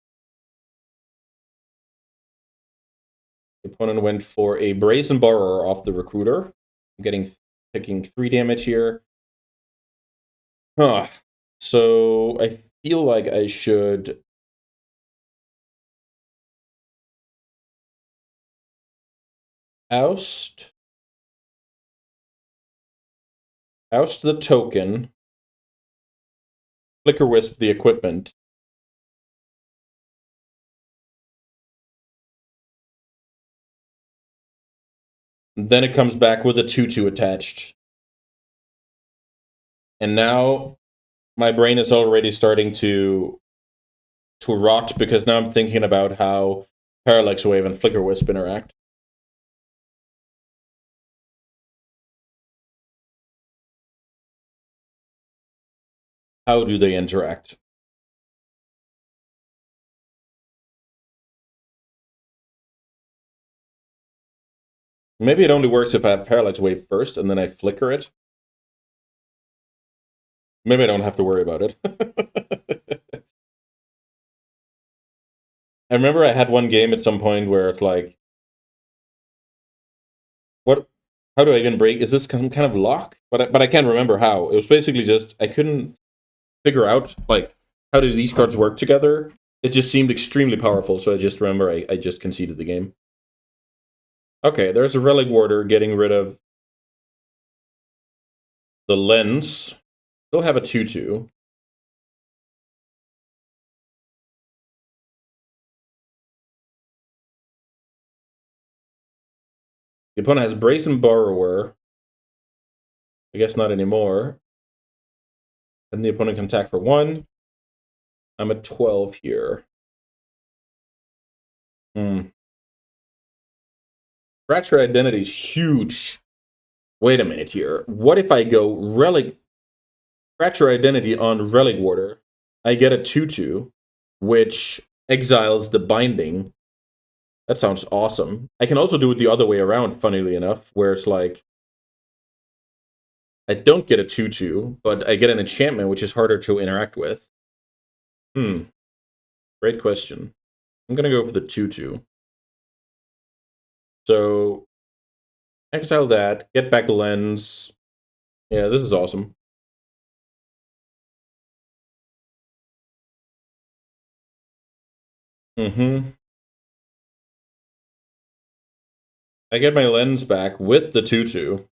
[SPEAKER 1] The opponent went for a Brazen Borrower off the Recruiter. I'm taking 3 damage here. Huh. So I feel like I should oust the token, Flicker Wisp the equipment. Then it comes back with a 2/2 attached. And now my brain is already starting to rot because now I'm thinking about how Parallax Wave and Flicker Wisp interact. How do they interact? Maybe it only works if I have Parallax Wave first and then I flicker it. Maybe I don't have to worry about it. I remember I had one game at some point where it's like, what? How do I even break? Is this some kind of lock? But I can't remember how. It was basically just I couldn't figure out like how do these cards work together. It just seemed extremely powerful, so I just remember I just conceded the game. Okay, there's a Relic Warder getting rid of the lens. They'll have a 2/2. The opponent has Brazen Borrower. I guess not anymore. And the opponent can attack for 1. I'm at 12 here. Fractured Identity is huge. Wait a minute here. What if I go Fracture Identity on Relic Warder? I get a 2/2, which exiles the binding. That sounds awesome. I can also do it the other way around, funnily enough, where it's like I don't get a 2/2, but I get an enchantment, which is harder to interact with. Great question. I'm gonna go for the 2/2. So exile that, get back the lens. Yeah, this is awesome. I get my lens back with the 2/2.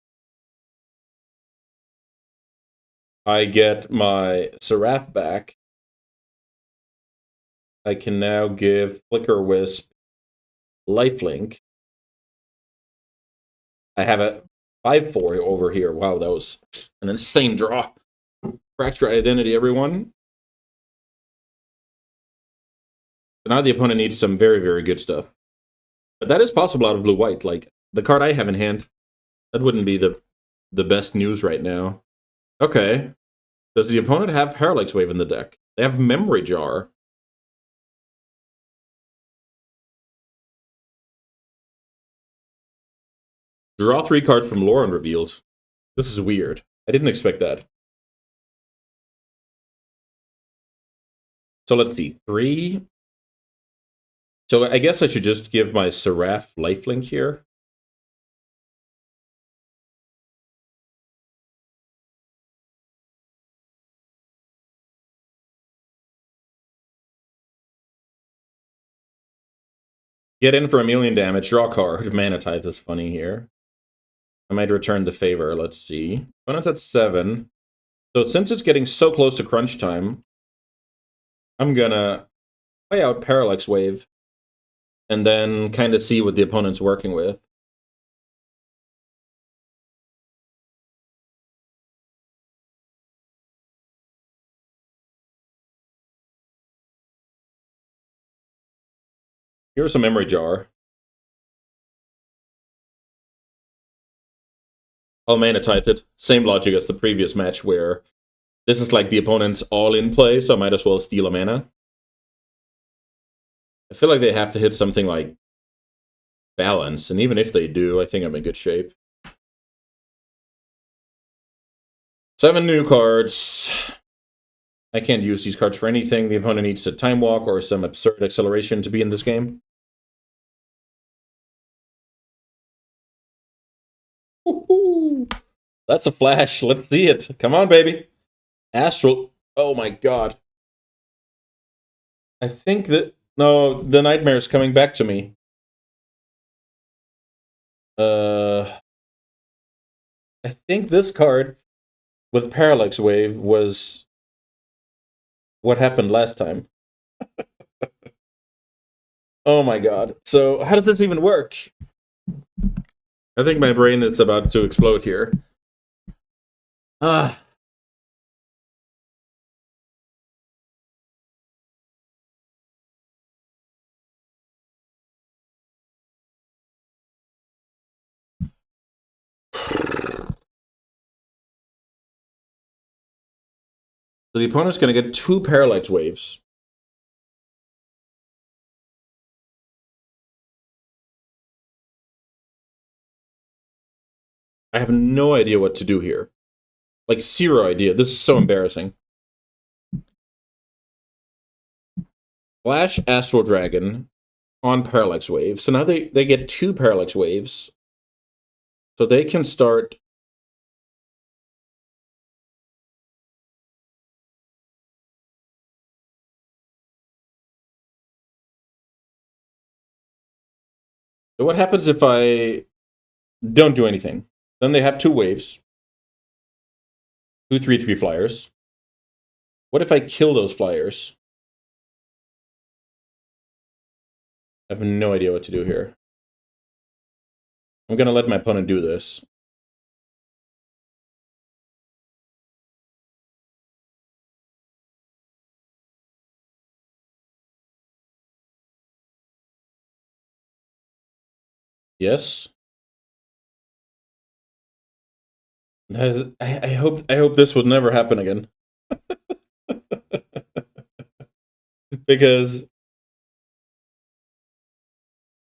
[SPEAKER 1] I get my Seraph back. I can now give Flicker Wisp Lifelink. I have a 5/4 over here. Wow, that was an insane draw. Fracture Identity, everyone. So now the opponent needs some very, very good stuff. But that is possible out of blue-white. Like, the card I have in hand, that wouldn't be the best news right now. Okay. Does the opponent have Parallax Wave in the deck? They have Memory Jar. Draw 3 cards from Lore Unrevealed. This is weird. I didn't expect that. So let's see. 3. So I guess I should just give my Seraph lifelink here. Get in for a million damage, draw a card. Mana Tithe is funny here. I might return the favor. Let's see. Opponent's at 7. So since it's getting so close to crunch time, I'm gonna play out Parallax Wave and then kind of see what the opponent's working with. Here's a Memory Jar. I'll Mana Tithe it. Same logic as the previous match where this is like the opponent's all-in play, so I might as well steal a mana. I feel like they have to hit something like balance, and even if they do, I think I'm in good shape. 7 new cards. I can't use these cards for anything. The opponent needs a Time Walk or some absurd acceleration to be in this game. Woohoo! That's a flash. Let's see it. Come on, baby. Astral. Oh my god. I think that... No, the nightmare is coming back to me. I think this card with Parallax Wave was what happened last time. Oh my god. So, how does this even work? I think my brain is about to explode here. Ah. So the opponent's going to get 2 Parallax Waves. I have no idea what to do here. Like, zero idea. This is so embarrassing. Flash Astral Dragon on Parallax Wave. So now they get 2 Parallax Waves. So they can start... So what happens if I don't do anything? Then they have 2 waves. 2 3/3 flyers. What if I kill those flyers? I have no idea what to do here. I'm gonna let my opponent do this. Yes. I hope this would never happen again. Because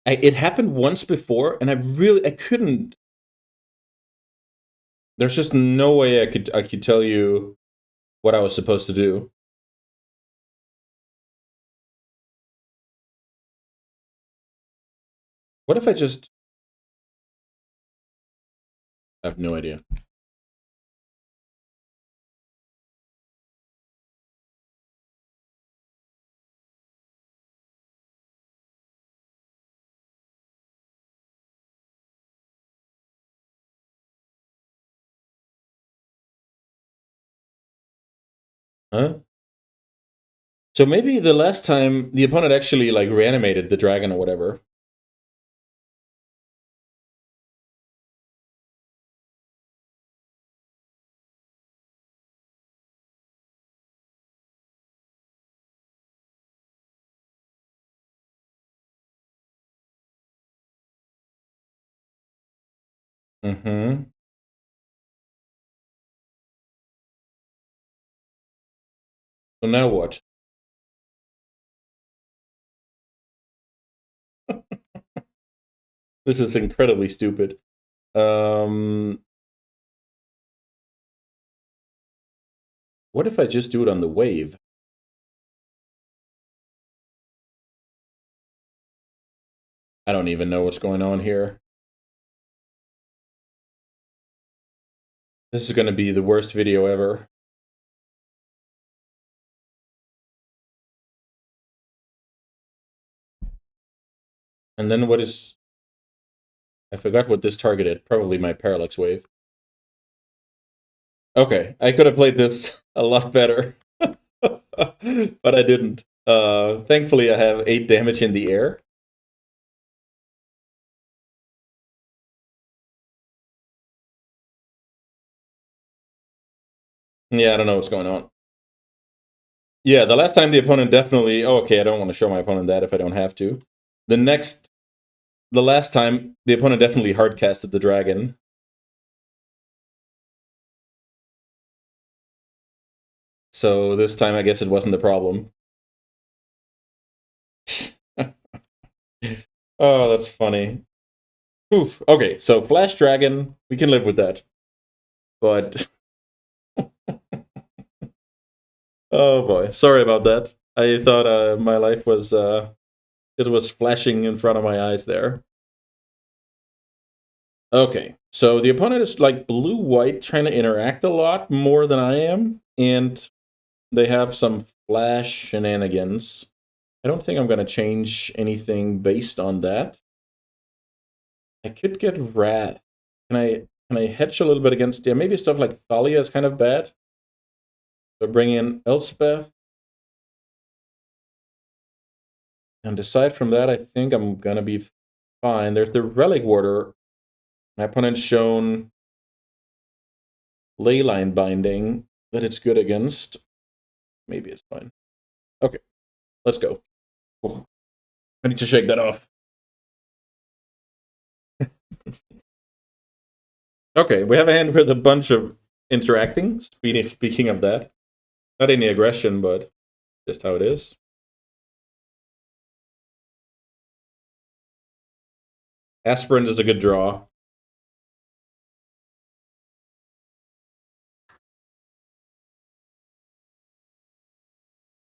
[SPEAKER 1] it happened once before, and I couldn't. There's just no way I could tell you what I was supposed to do. What if I just... I have no idea. Huh? So maybe the last time the opponent actually like reanimated the dragon or whatever. Mm-hmm. So now what? This is incredibly stupid. What if I just do it on the wave? I don't even know what's going on here. This is going to be the worst video ever. And then what is... I forgot what this targeted. Probably my Parallax Wave. Okay, I could have played this a lot better. But I didn't. Thankfully, I have 8 damage in the air. Yeah, I don't know what's going on. Yeah, the last time the opponent definitely... Oh, okay, I don't want to show my opponent that if I don't have to. The last time, the opponent definitely hardcasted the dragon. So this time, I guess it wasn't the problem. Oh, that's funny. Oof. Okay, so Flash Dragon, we can live with that. But... oh boy, sorry about that. I thought my life was... it was flashing in front of my eyes there. Okay, so the opponent is like blue-white, trying to interact a lot more than I am, and they have some flash shenanigans. I don't think I'm going to change anything based on that. I could get Wrath. Can I hedge a little bit against... Yeah, maybe stuff like Thalia is kind of bad. So bring in Elspeth. And aside from that, I think I'm going to be fine. There's the Relic Warder. My opponent's shown Leyline Binding that it's good against. Maybe it's fine. Okay, let's go. I need to shake that off. Okay, we have a hand with a bunch of interacting. Speaking of that, not any aggression, but just how it is. Aspirant is a good draw.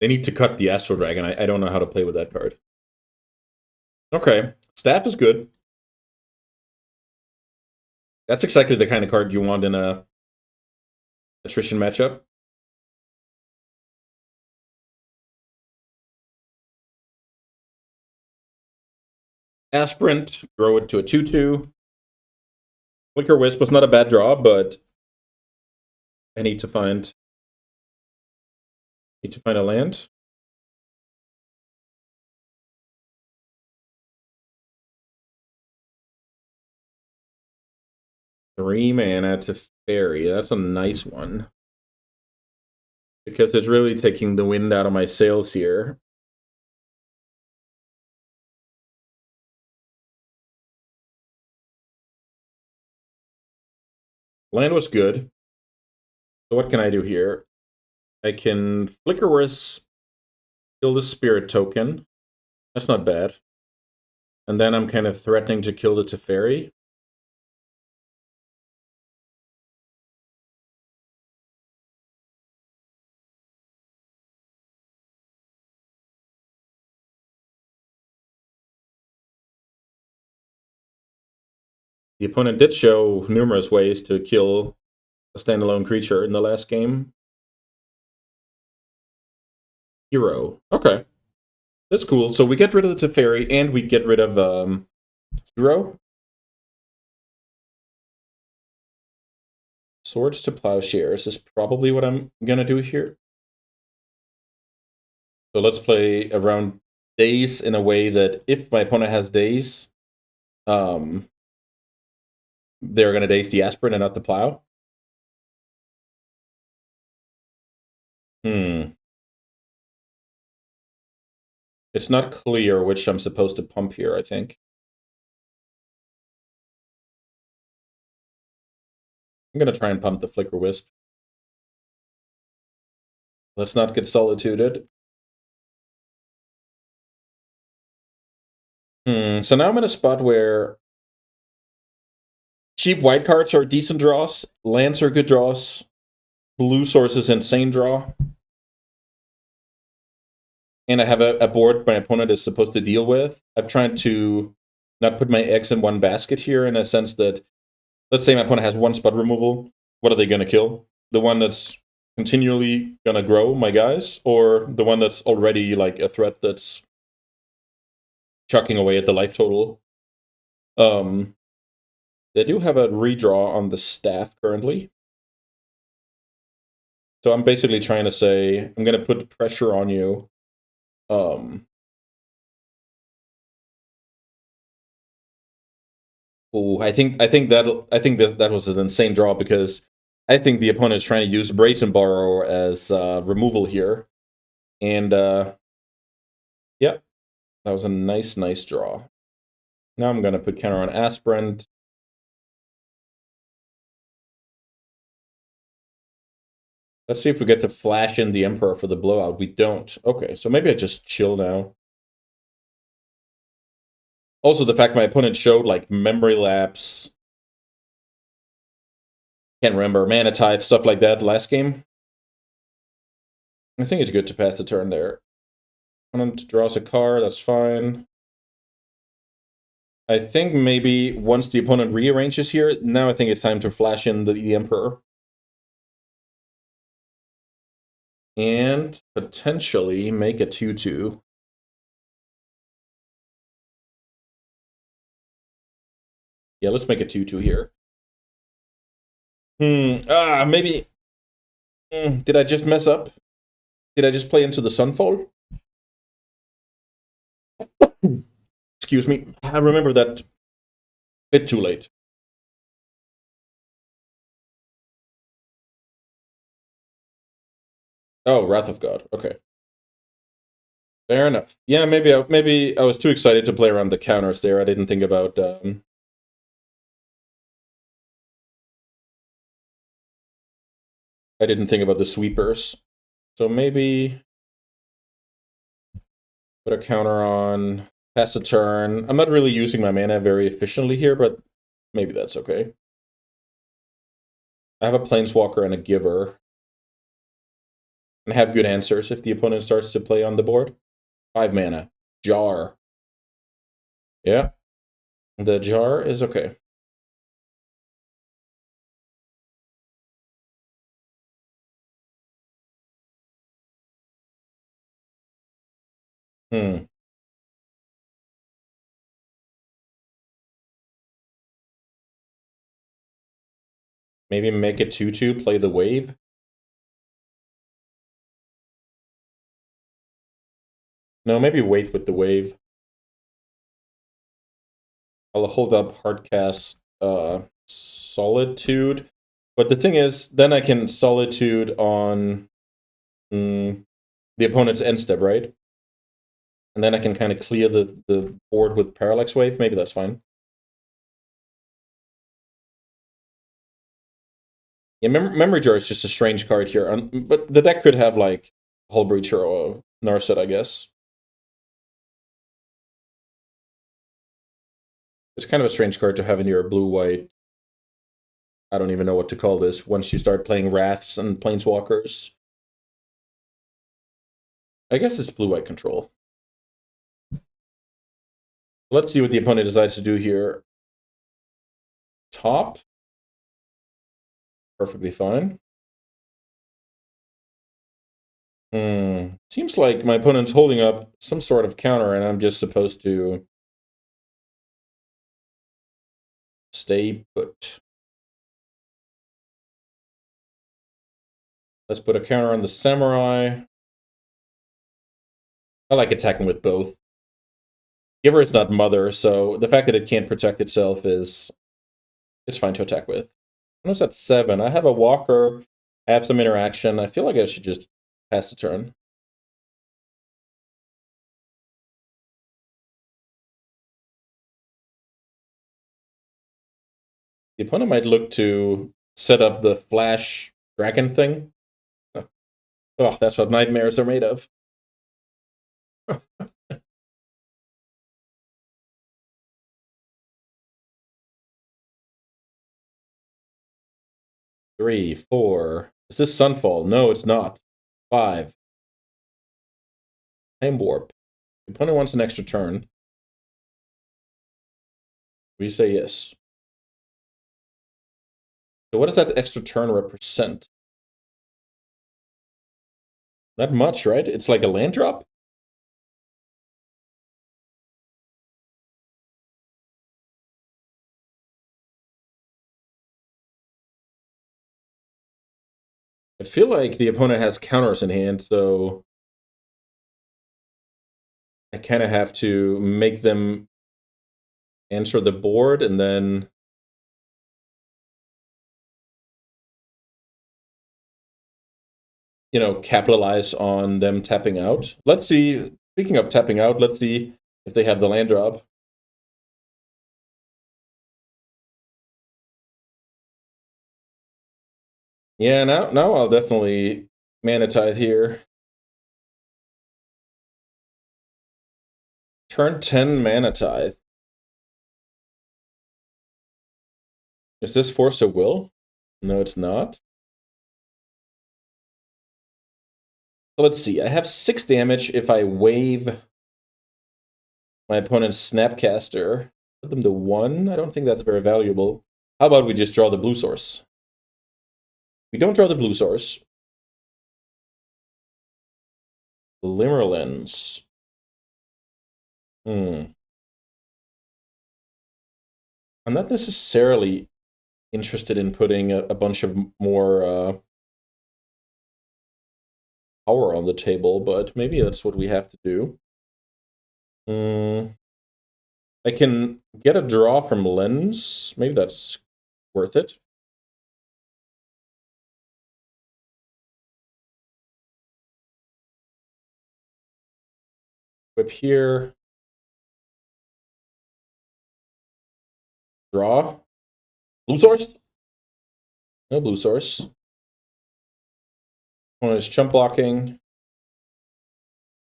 [SPEAKER 1] They need to cut the Astro Dragon. I don't know how to play with that card. Okay, Staff is good. That's exactly the kind of card you want in a attrition matchup. Aspirant, grow it to a 2/2. Flicker Wisp was not a bad draw, but I need to find a land. Three mana to Fairy. That's a nice one. Because it's really taking the wind out of my sails here. Land was good. So what can I do here? I can Flicker Wisp, kill the Spirit token. That's not bad. And then I'm kind of threatening to kill the Teferi. The opponent did show numerous ways to kill a standalone creature in the last game. Hero. Okay. That's cool. So we get rid of the Teferi and we get rid of Hero. Swords to Plowshares is probably what I'm going to do here. So let's play around Daze in a way that if my opponent has Daze, they're going to Daze the Aspirant and not the Plow. It's not clear which I'm supposed to pump here, I think. I'm going to try and pump the Flicker Wisp. Let's not get solituded. So now I'm in a spot where cheap white cards are decent draws, lands are good draws, blue source is insane draw. And I have a board my opponent is supposed to deal with. I'm trying to not put my eggs in one basket here in a sense that, let's say my opponent has one spot removal. What are they going to kill? The one that's continually going to grow, my guys? Or the one that's already like a threat that's chucking away at the life total? They do have a redraw on the staff currently. So I'm basically trying to say, I'm going to put pressure on you. Oh, I think that was an insane draw because I think the opponent is trying to use Brazen Borrow as removal here. And yeah, that was a nice draw. Now I'm going to put counter on Aspirant. Let's see if we get to flash in the Emperor for the blowout. We don't. Okay, so maybe I just chill now. Also, the fact my opponent showed like Memory Lapse, can't remember, Mana Tithe, stuff like that last game. I think it's good to pass the turn there. Opponent draws a card, that's fine. I think maybe once the opponent rearranges here, now I think it's time to flash in the Emperor. And potentially make a 2/2. Yeah, let's make a 2/2 here. Maybe... did I just mess up? Did I just play into the Sunfall? Excuse me. I remember that a bit too late. Oh, Wrath of God. Okay. Fair enough. Yeah, maybe I was too excited to play around the counters there. I didn't think about the sweepers. So maybe put a counter on, pass a turn. I'm not really using my mana very efficiently here, but maybe that's okay. I have a Planeswalker and a Giver. and have good answers if the opponent starts to play on the board. 5 mana. Jar. Yeah. The jar is okay. Hmm. Maybe make it 2/2, play the wave. No, maybe wait with the wave. I'll hold up Hardcast Solitude. But the thing is, then I can Solitude on the opponent's end step, right? And then I can kind of clear the board with Parallax Wave. Maybe that's fine. Yeah, Memory Jar is just a strange card here. But the deck could have, like, Hull Breacher or Narset, I guess. It's kind of a strange card to have in your blue-white. I don't even know what to call this. Once you start playing Wraths and Planeswalkers. I guess it's blue-white control. Let's see what the opponent decides to do here. Top. Perfectly fine. Seems like my opponent's holding up some sort of counter, and I'm just supposed to stay put. Let's put a counter on the Samurai. I like attacking with both. Giver is not Mother, so the fact that it can't protect itself is... it's fine to attack with. I know at 7. I have a Walker. I have some interaction. I feel like I should just pass the turn. The opponent might look to set up the Flash Dragon thing. Oh, that's what nightmares are made of. 3, 4. Is this Sunfall? No, it's not. 5. Time Warp. The opponent wants an extra turn. We say yes. So what does that extra turn represent? Not much, right? It's like a land drop? I feel like the opponent has counters in hand, so I kind of have to make them answer the board and then... you know, capitalize on them tapping out. Let's see. Speaking of tapping out, let's see if they have the land drop. Yeah, now I'll definitely Mana Tithe here. Turn 10 Mana Tithe. Is this Force of Will? No, it's not. So let's see. I have 6 damage if I wave my opponent's Snapcaster. Put them to 1. I don't think that's very valuable. How about we just draw the blue source? We don't draw the blue source. Limerlens. I'm not necessarily interested in putting a bunch of more power on the table, but maybe that's what we have to do. I can get a draw from Lens. Maybe that's worth it. Whip here. Draw. Blue source? No blue source. One is chump blocking.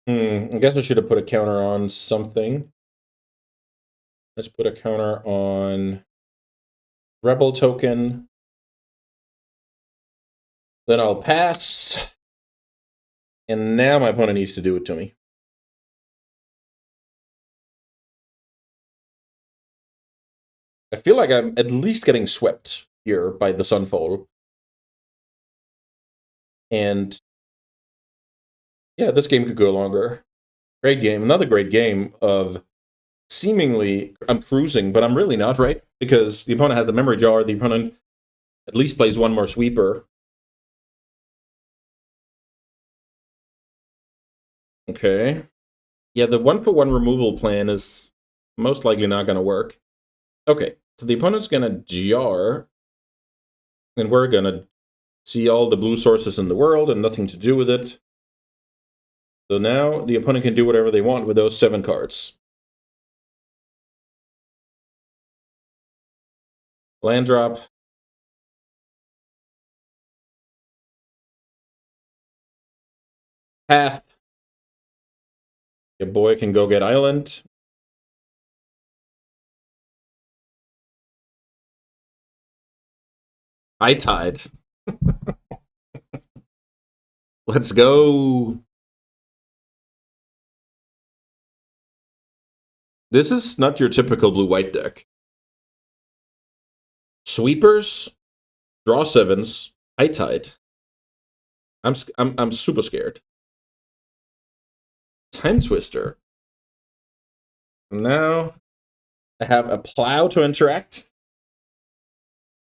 [SPEAKER 1] I guess I should have put a counter on something. Let's put a counter on Rebel token. Then I'll pass. And now my opponent needs to do it to me. I feel like I'm at least getting swept here by the Sunfall. And yeah, this game could go longer. Great game. Another great game of seemingly I'm cruising, but I'm really not, right? Because the opponent has a memory jar. The opponent at least plays one more sweeper. Okay. Yeah, the 1-for-1 removal plan is most likely not going to work. Okay, so the opponent's going to jar, and we're going to see all the blue sources in the world and nothing to do with it. So now the opponent can do whatever they want with those 7 cards. Land drop. Path. Your boy can go get island. I tied. Let's go. This is not your typical blue-white deck. Sweepers, draw 7s, I tied. I'm super scared. Time Twister. Now I have a plow to interact.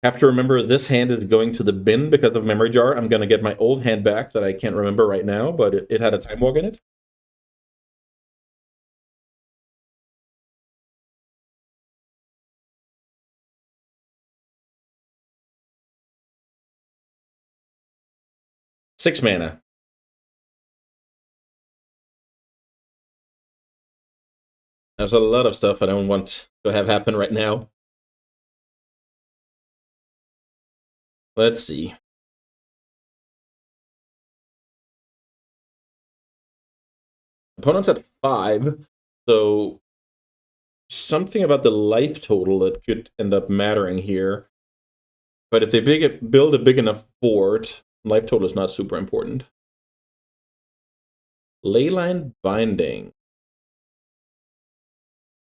[SPEAKER 1] Have to remember this hand is going to the bin because of memory jar. I'm going to get my old hand back that I can't remember right now, but it had a time walk in it. Six mana. There's a lot of stuff I don't want to have happen right now. Let's see. Opponent's at 5, so something about the life total that could end up mattering here. But if they build a big enough board, life total is not super important. Leyline Binding.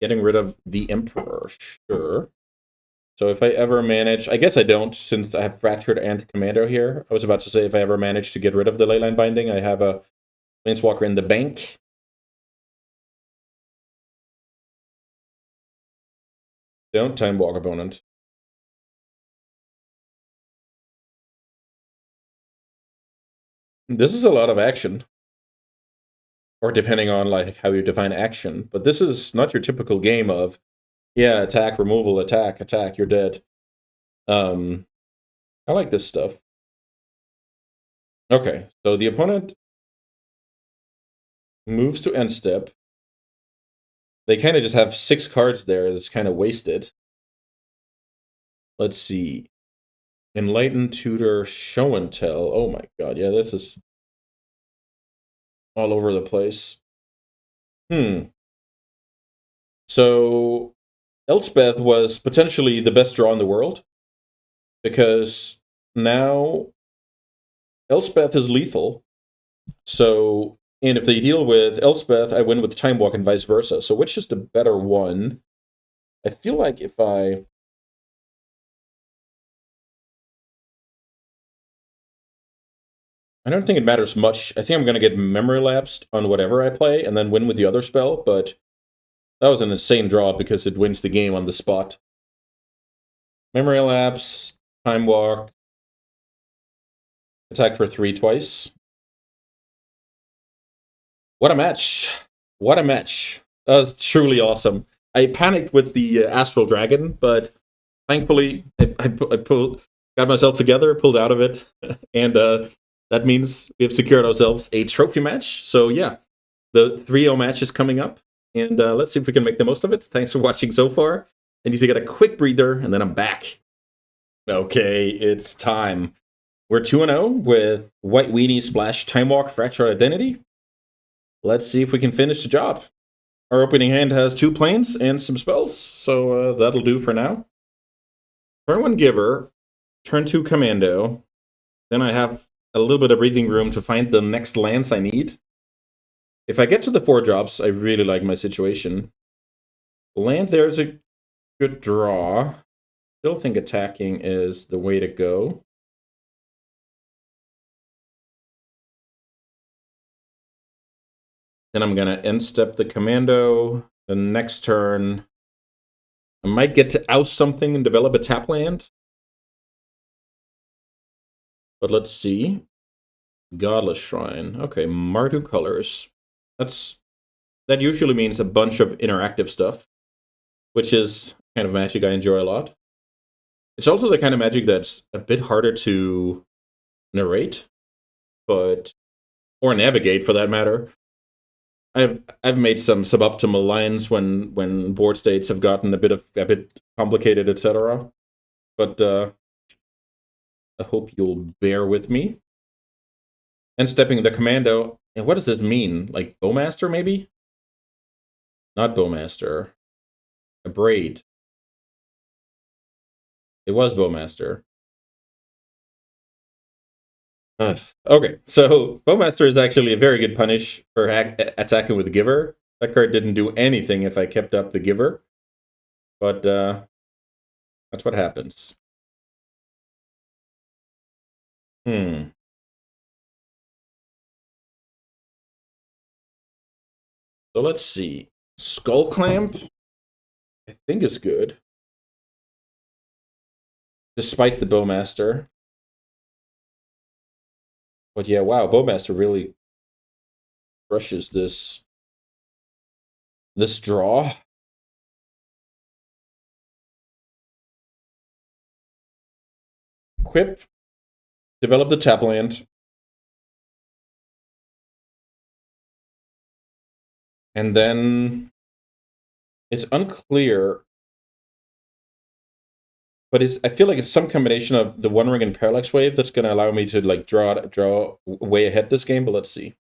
[SPEAKER 1] Getting rid of the Emperor, sure. So if I ever manage, I guess I don't, since I have Fractured and Commando here. I was about to say if I ever manage to get rid of the Leyline Binding, I have a Planeswalker in the bank. Don't Time Walk opponent. This is a lot of action. Or depending on like how you define action. But this is not your typical game of, yeah, attack, removal, attack, attack, you're dead. I like this stuff. Okay, so the opponent moves to end step. They kind of just have 6 cards there. That's kind of wasted. Let's see. Enlightened Tutor, Show and Tell. Oh my god, yeah, this is all over the place. So Elspeth was potentially the best draw in the world because now Elspeth is lethal. So, and if they deal with Elspeth, I win with Time Walk and vice versa. So which is the better one? I feel like if I don't think it matters much. I think I'm going to get memory lapsed on whatever I play and then win with the other spell, but that was an insane draw because it wins the game on the spot. Memory lapse, time walk, attack for 3 twice. What a match. What a match. That was truly awesome. I panicked with the Astral Dragon, but thankfully I got myself together, pulled out of it, and that means we have secured ourselves a trophy match. So yeah, the 3-0 match is coming up, and let's see if we can make the most of it. Thanks for watching so far. I need to get a quick breather, and then I'm back. Okay, it's time. We're 2-0 with White Weenie Splash, Time Walk, Fractured Identity. Let's see if we can finish the job. Our opening hand has 2 planes and some spells, so that'll do for now. Turn 1 Giver, turn 2 Commando. Then I have a little bit of breathing room to find the next lands I need. If I get to the 4 drops, I really like my situation. Land there's a good draw. Still think attacking is the way to go. Then I'm gonna end step the commando. The next turn, I might get to oust something and develop a tap land. But let's see. Godless Shrine. Okay, Mardu colors. That usually means a bunch of interactive stuff, which is kind of magic I enjoy a lot. It's also the kind of magic that's a bit harder to narrate, but or navigate for that matter. I've made some suboptimal lines when board states have gotten a bit complicated, etc. But I hope you'll bear with me. And stepping the commando. And what does this mean? Like Bowmaster, maybe? Not Bowmaster. A braid. It was Bowmaster. Okay, so Bowmaster is actually a very good punish for attacking with Giver. That card didn't do anything if I kept up the Giver. But that's what happens. Hmm. So let's see. Skull Clamp, I think is good. Despite the Bowmaster. But yeah, wow, Bowmaster really crushes this draw. Equip, develop the tap land. And then it's unclear, but I feel like it's some combination of the One Ring and Parallax Wave that's going to allow me to like draw way ahead this game. But let's see.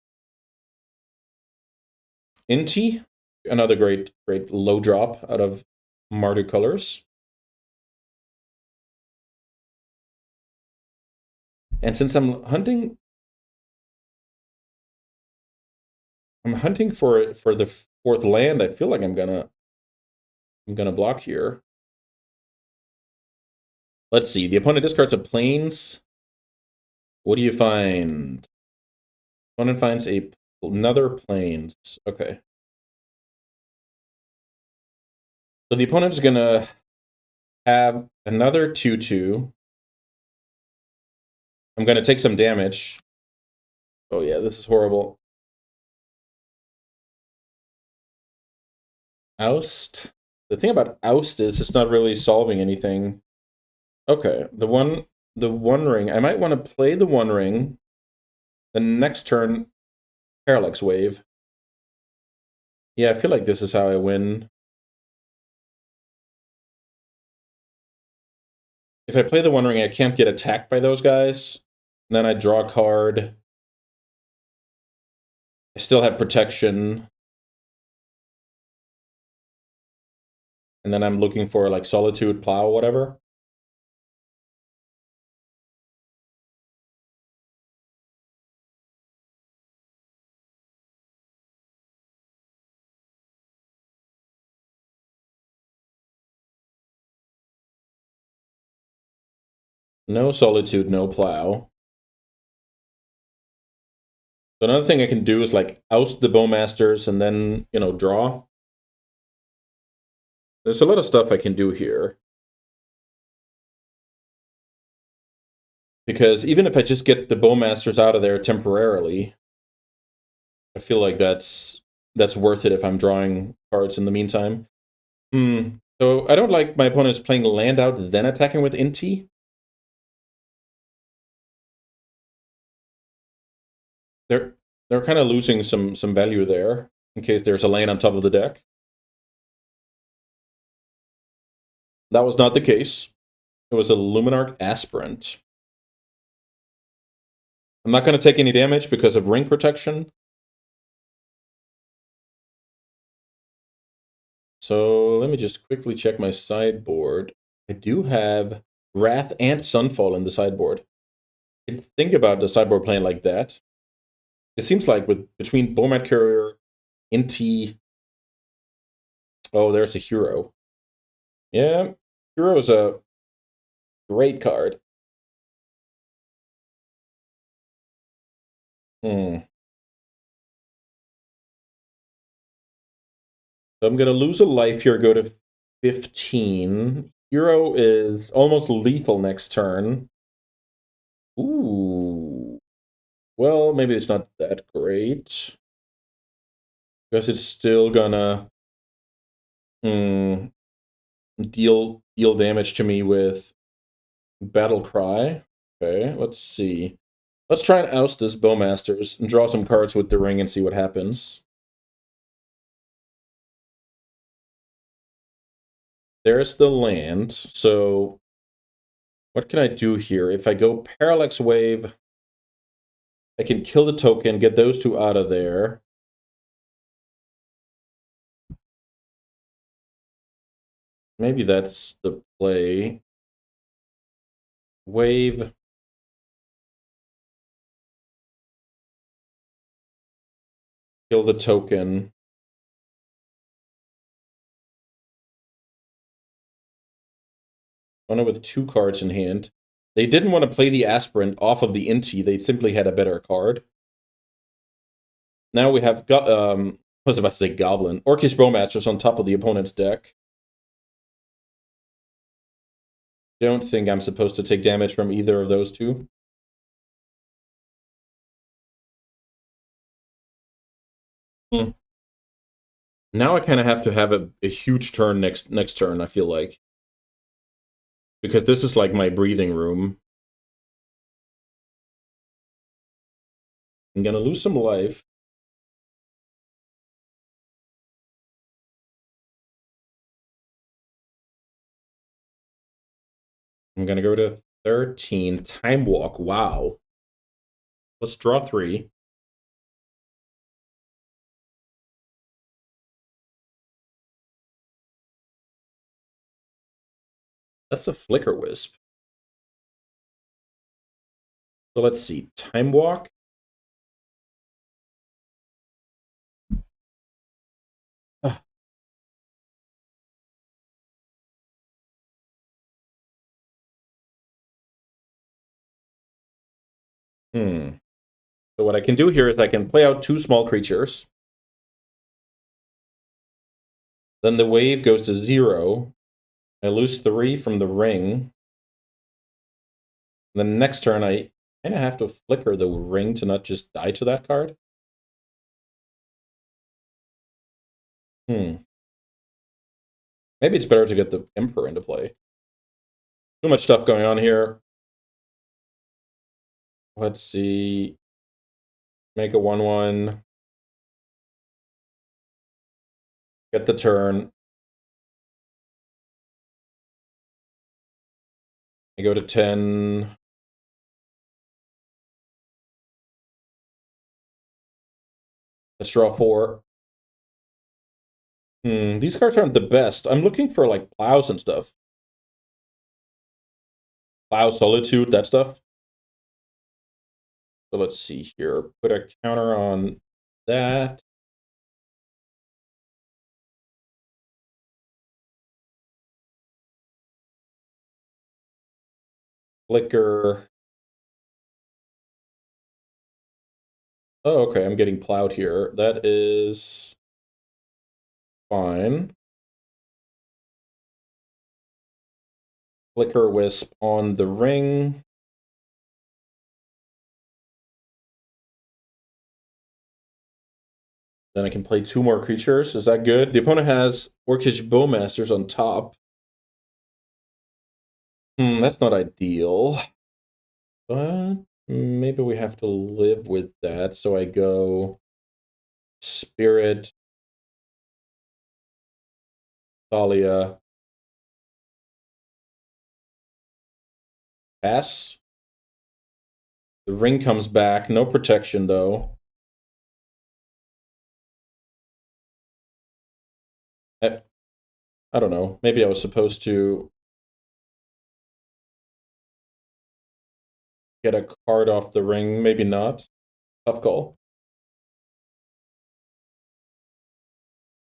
[SPEAKER 1] Inti, another great low drop out of Mardu colors. And since I'm hunting for the 4th land, I feel like I'm gonna block here. Let's see. The opponent discards a plains. What do you find? Opponent finds another plains. Okay. So the opponent is gonna have another 2/2. I'm gonna take some damage. Oh yeah, this is horrible. Oust. The thing about oust is it's not really solving anything. Okay, the one ring. I might want to play the one ring. The next turn, Parallax Wave. Yeah, I feel like this is how I win. If I play the one ring, I can't get attacked by those guys. Then I draw a card. I still have protection. And then I'm looking for like Solitude, Plow, whatever. No Solitude, no Plow. So another thing I can do is like oust the Bowmasters and then, draw. There's a lot of stuff I can do here. Because even if I just get the Bowmasters out of there temporarily, I feel like that's worth it if I'm drawing cards in the meantime. So I don't like my opponents playing land out, then attacking with Inti. They're kind of losing some value there, in case there's a land on top of the deck. That was not the case. It was a Luminarch Aspirant. I'm not going to take any damage because of ring protection. So let me just quickly check my sideboard. I do have Wrath and Sunfall in the sideboard. think about the sideboard playing like that. It seems like with between Bomat Courier, Inti. Oh, there's a hero. Yeah, hero is a great card. Hmm. So I'm gonna lose a life here. Go to 15. Hero is almost lethal next turn. Ooh. Well, maybe it's not that great. Because it's still gonna deal damage to me with Battle Cry. Okay, let's see. Let's try and oust this Bowmasters and draw some cards with the ring and see what happens. There's the land. So what can I do here? If I go Parallax Wave, I can kill the token, get those two out of there. Maybe that's the play. Wave. Kill the token. Owner with 2 cards in hand. They didn't want to play the Aspirant off of the Inti. They simply had a better card. Now we have, I was about to say Goblin. Orcish Bowmasters on top of the opponent's deck. Don't think I'm supposed to take damage from either of those two. Now I kind of have to have a huge turn next turn, I feel like. Because this is like my breathing room. I'm gonna lose some life. I'm gonna go to 13. Time Walk. Wow. Let's draw 3. That's a Flicker Wisp. So let's see. Time Walk. Hmm. So what I can do here is I can play out 2 small creatures. Then the wave goes to 0. I lose 3 from the ring. And then next turn I kind of have to flicker the ring to not just die to that card. Hmm. Maybe it's better to get the Emperor into play. Too much stuff going on here. Let's see. Make a 1/1. Get the turn. I go to 10. Let's draw 4. These cards aren't the best. I'm looking for like plows and stuff. Plow, Solitude, that stuff. So let's see here. Put a counter on that. Flicker. Oh, okay. I'm getting plowed here. That is fine. Flicker Wisp on the ring. Then I can play 2 more creatures. Is that good? The opponent has Orcish Bowmasters on top. That's not ideal. But maybe we have to live with that. So I go Spirit, Thalia, pass. The ring comes back. No protection, though. I don't know. Maybe I was supposed to get a card off the ring. Maybe not. Tough call.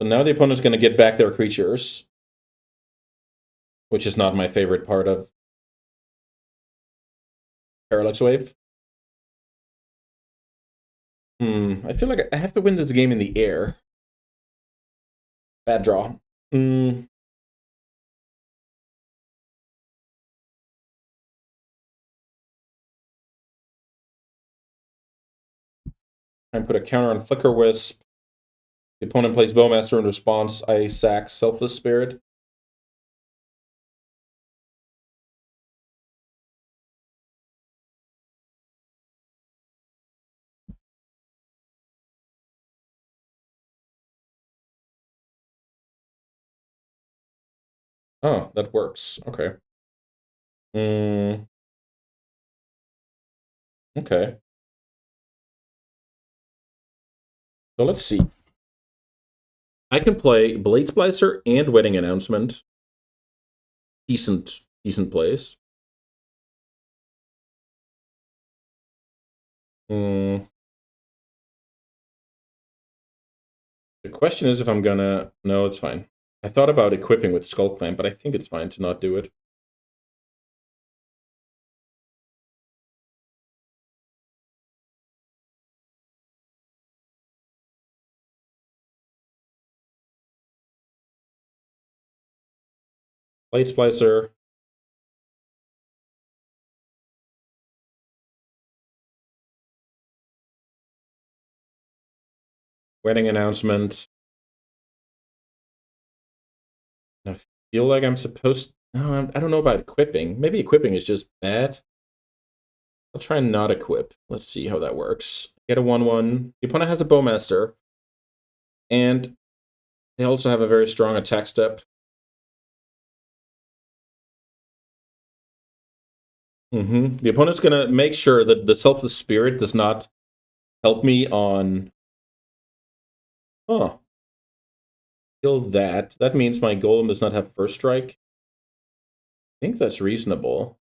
[SPEAKER 1] So now the opponent's going to get back their creatures, which is not my favorite part of Parallax Wave. I feel like I have to win this game in the air. Bad draw. I put a counter on Flicker Wisp. The opponent plays Bowmaster in response. I sack Selfless Spirit. Oh, that works. Okay. Okay. So let's see. I can play Blade Splicer and Wedding Announcement. Decent plays. The question is if I'm gonna... No, it's fine. I thought about equipping with Skull Clamp, but I think it's fine to not do it. Blade Splicer. Wedding Announcement. I feel like I'm supposed... No, I don't know about equipping. Maybe equipping is just bad. I'll try and not equip. Let's see how that works. Get a 1/1. The opponent has a Bowmaster. And they also have a very strong attack step. The opponent's going to make sure that the Selfless Spirit does not help me on... Kill that. That means my Golem does not have first strike. I think that's reasonable.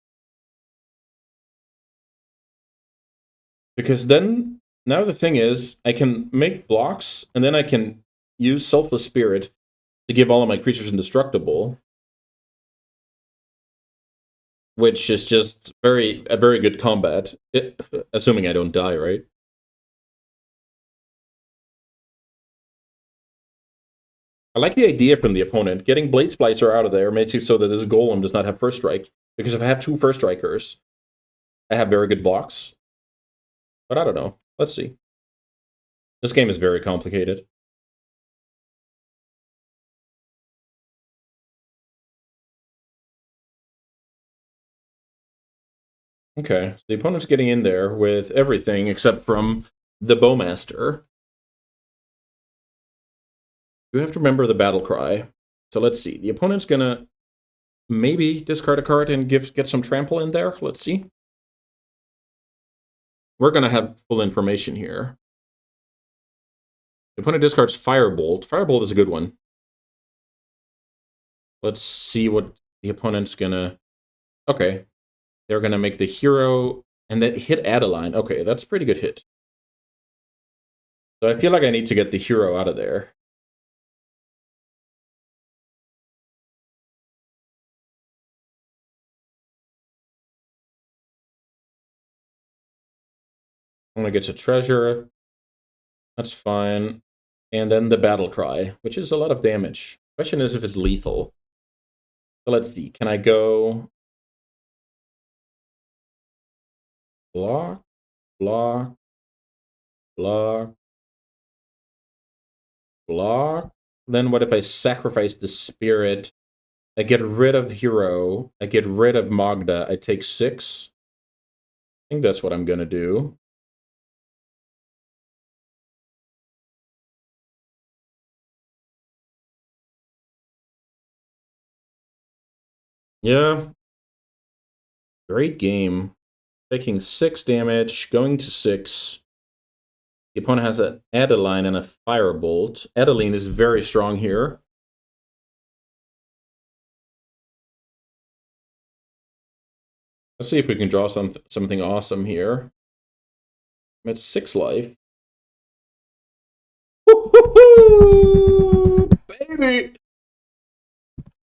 [SPEAKER 1] Because then, now the thing is, I can make blocks, and then I can use Selfless Spirit to give all of my creatures indestructible. Which is just a very good combat. Assuming I don't die, right? I like the idea from the opponent. Getting Blade Splicer out of there makes it so that this Golem does not have first strike. Because if I have 2 first strikers, I have very good blocks. But I don't know. Let's see. This game is very complicated. Okay, so the opponent's getting in there with everything except from the Bowmaster. You have to remember the battle cry. So let's see. The opponent's gonna maybe discard a card and get some trample in there. Let's see. We're gonna have full information here. The opponent discards Firebolt. Firebolt is a good one. Let's see what the opponent's gonna... Okay. They're gonna make the hero and then hit Adeline. Okay, that's a pretty good hit. So I feel like I need to get the hero out of there. Opponent gets a treasure. That's fine. And then the battle cry, which is a lot of damage. Question is if it's lethal. So let's see. Can I go block, block, block, block? Then what if I sacrifice the spirit? I get rid of hero. I get rid of Magda. I take 6. I think that's what I'm gonna do. Yeah. Great game. Taking 6 damage, going to 6. The opponent has an Adeline and a Firebolt. Adeline is very strong here. Let's see if we can draw something awesome here. I'm at 6 life. Woo-hoo-hoo! Baby!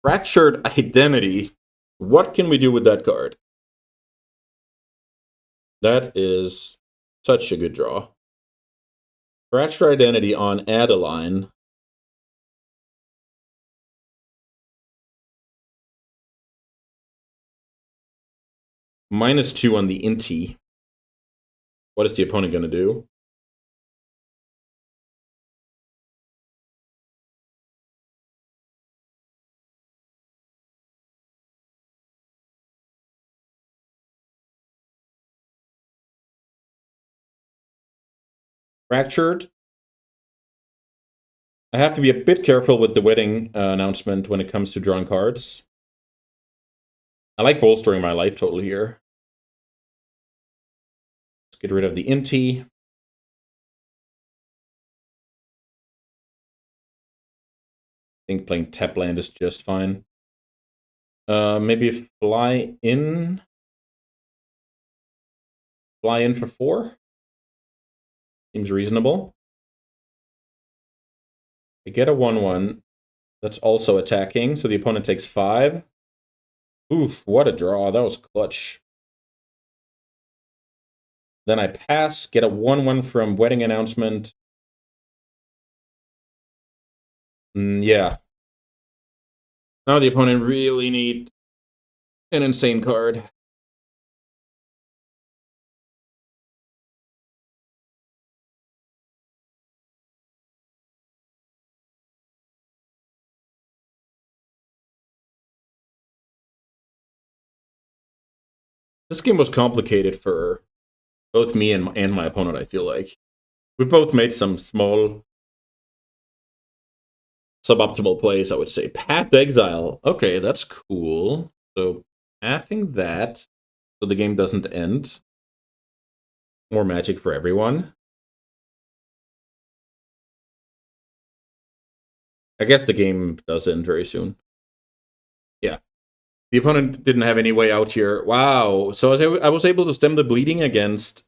[SPEAKER 1] Fractured Identity. What can we do with that card? That is such a good draw. Fractured Identity on Adeline. -2 on the Inti. What is the opponent going to do? Fractured. I have to be a bit careful with the wedding announcement when it comes to drawing cards. I like bolstering my life total here. Let's get rid of the Inti. I think playing tap land is just fine. Maybe fly in. Fly in for 4. Seems reasonable. I get a 1/1. That's also attacking, so the opponent takes 5. Oof, what a draw. That was clutch. Then I pass, get a 1/1 from wedding announcement. Yeah. Now the opponent really need an insane card. This game was complicated for both me and my opponent, I feel like. We both made some small suboptimal plays, I would say. Path to Exile. Okay, that's cool. So, pathing that so the game doesn't end. More magic for everyone. I guess the game does end very soon. Yeah. The opponent didn't have any way out here. Wow. So I was able to stem the bleeding against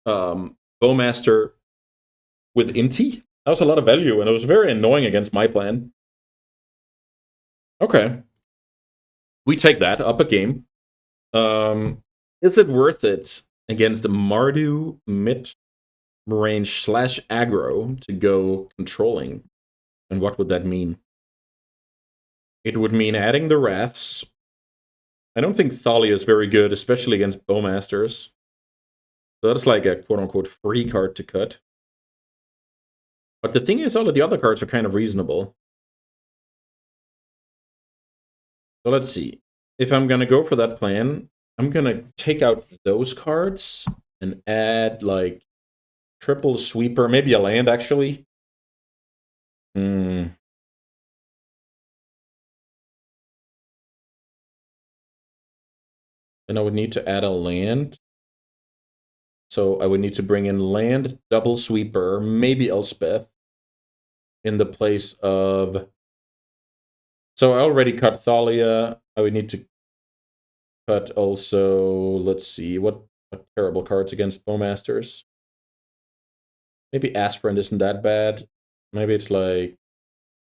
[SPEAKER 1] Bowmaster with Inti. That was a lot of value, and it was very annoying against my plan. Okay. We take that up a game. Is it worth it against Mardu mid-range / aggro to go controlling? And what would that mean? It would mean adding the Wraths. I don't think Thalia is very good, especially against Bowmasters. So that's like a quote-unquote free card to cut. But the thing is, all of the other cards are kind of reasonable. So let's see. If I'm going to go for that plan, I'm going to take out those cards and add, like, triple sweeper, maybe a land, actually. And I would need to add a land. So I would need to bring in land, double sweeper, maybe Elspeth, in the place of... So I already cut Thalia. I would need to cut also... Let's see, what terrible cards against Bowmasters. Maybe Aspirant isn't that bad. Maybe it's like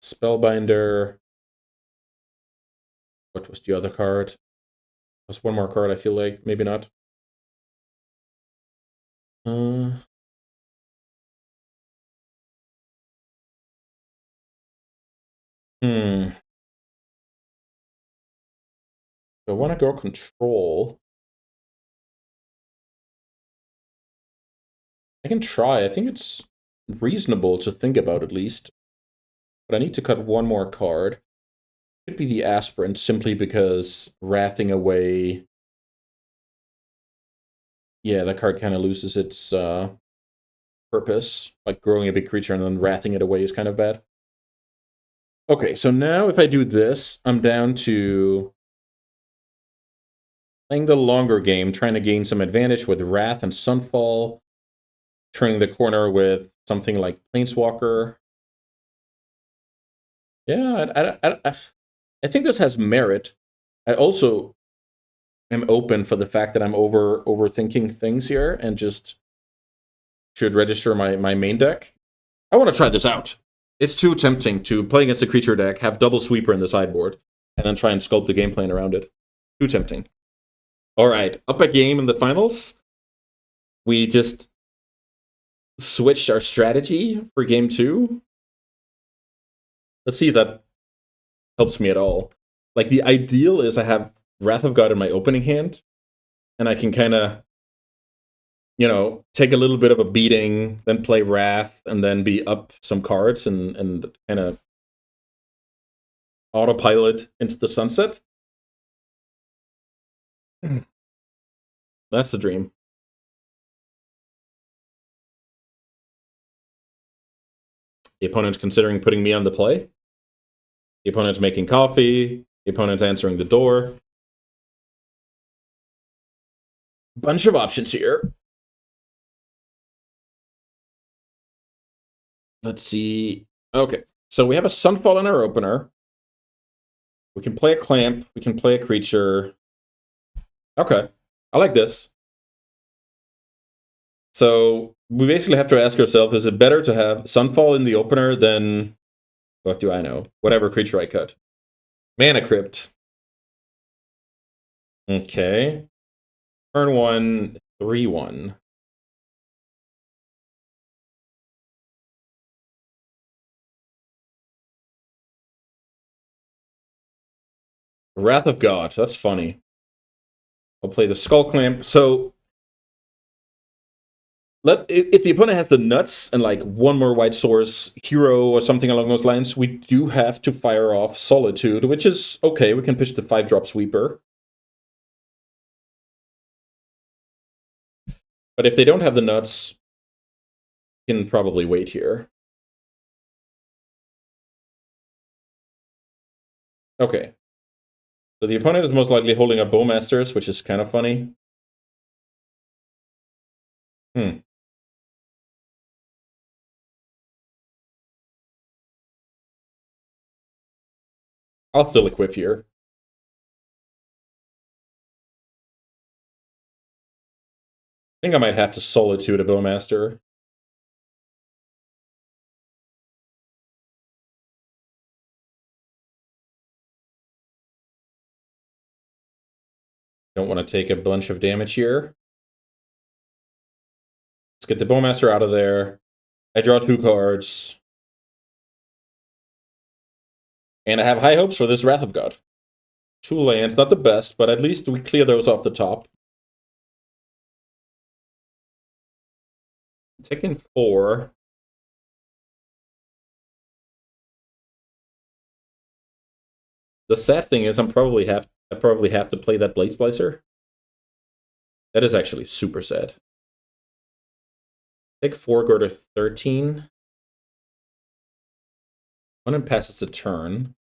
[SPEAKER 1] Spellbinder. What was the other card? There's one more card, I feel like. Maybe not. I want to go control. I can try. I think it's reasonable to think about at least. But I need to cut one more card. Could be the Aspirant simply because wrathing away... Yeah, that card kind of loses its purpose. Like growing a big creature and then wrathing it away is kind of bad. Okay, so now if I do this, I'm down to playing the longer game, trying to gain some advantage with Wrath and Sunfall, turning the corner with something like Planeswalker. Yeah, I think this has merit. I also am open for the fact that I'm overthinking things here and just should register my main deck. I want to try this out. It's too tempting to play against a creature deck, have double sweeper in the sideboard, and then try and sculpt the game plan around it. Too tempting. All right, up a game in the finals. We just switched our strategy for game 2. Let's see if that helps me at all. Like, the ideal is I have Wrath of God in my opening hand, and I can kind of, take a little bit of a beating, then play Wrath, and then be up some cards and kind of autopilot into the sunset. That's the dream. The opponent's considering putting me on the play. The opponent's making coffee. The opponent's answering the door. Bunch of options here. Let's see. Okay, so we have a Sunfall in our opener. We can play a Clamp. We can play a creature. Okay, I like this. So we basically have to ask ourselves, is it better to have Sunfall in the opener than, what do I know, whatever creature I cut? Mana Crypt. Okay. Turn 1, 3/1. Wrath of God. That's funny. I'll play the Skull Clamp. So if the opponent has the nuts and like one more white source hero or something along those lines, we do have to fire off Solitude, which is okay. We can push the 5-drop sweeper. But if they don't have the nuts, we can probably wait here. Okay. So the opponent is most likely holding up Bowmasters, which is kind of funny. I'll still equip here. I think I might have to Solitude a Bowmaster. Don't want to take a bunch of damage here. Let's get the Bowmaster out of there. I draw 2 cards. And I have high hopes for this Wrath of God. 2 lands, not the best, but at least we clear those off the top. Taking 4. The sad thing is I probably have to play that Blade Splicer. That is actually super sad. Take 4, go to 13. One and passes a turn.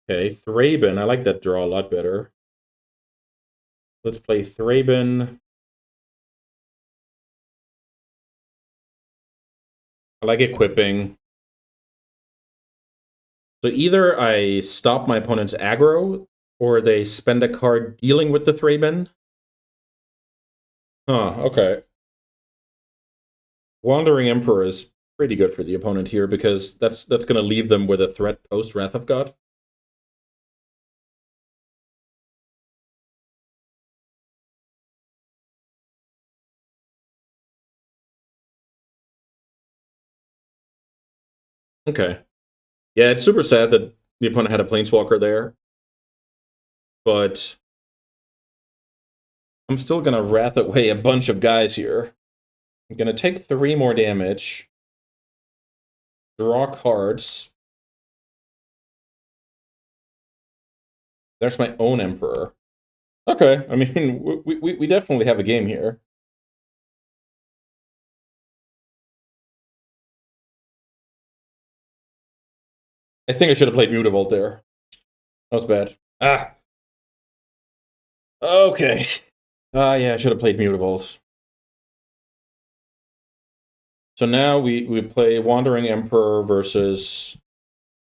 [SPEAKER 1] Okay, Thraben. I like that draw a lot better. Let's play Thraben. I like equipping. So either I stop my opponent's aggro, or they spend a card dealing with the Thraben. Huh, okay. Wandering Emperor is pretty good for the opponent here, because that's going to leave them with a threat post Wrath of God. Okay. Yeah, it's super sad that the opponent had a Planeswalker there. But I'm still going to Wrath away a bunch of guys here. I'm going to take 3 more damage. Draw cards. There's my own Emperor. Okay, I mean, we definitely have a game here. I think I should have played Mutavault there. That was bad. Ah. Okay. Yeah, I should have played Mutavault. So now we play Wandering Emperor versus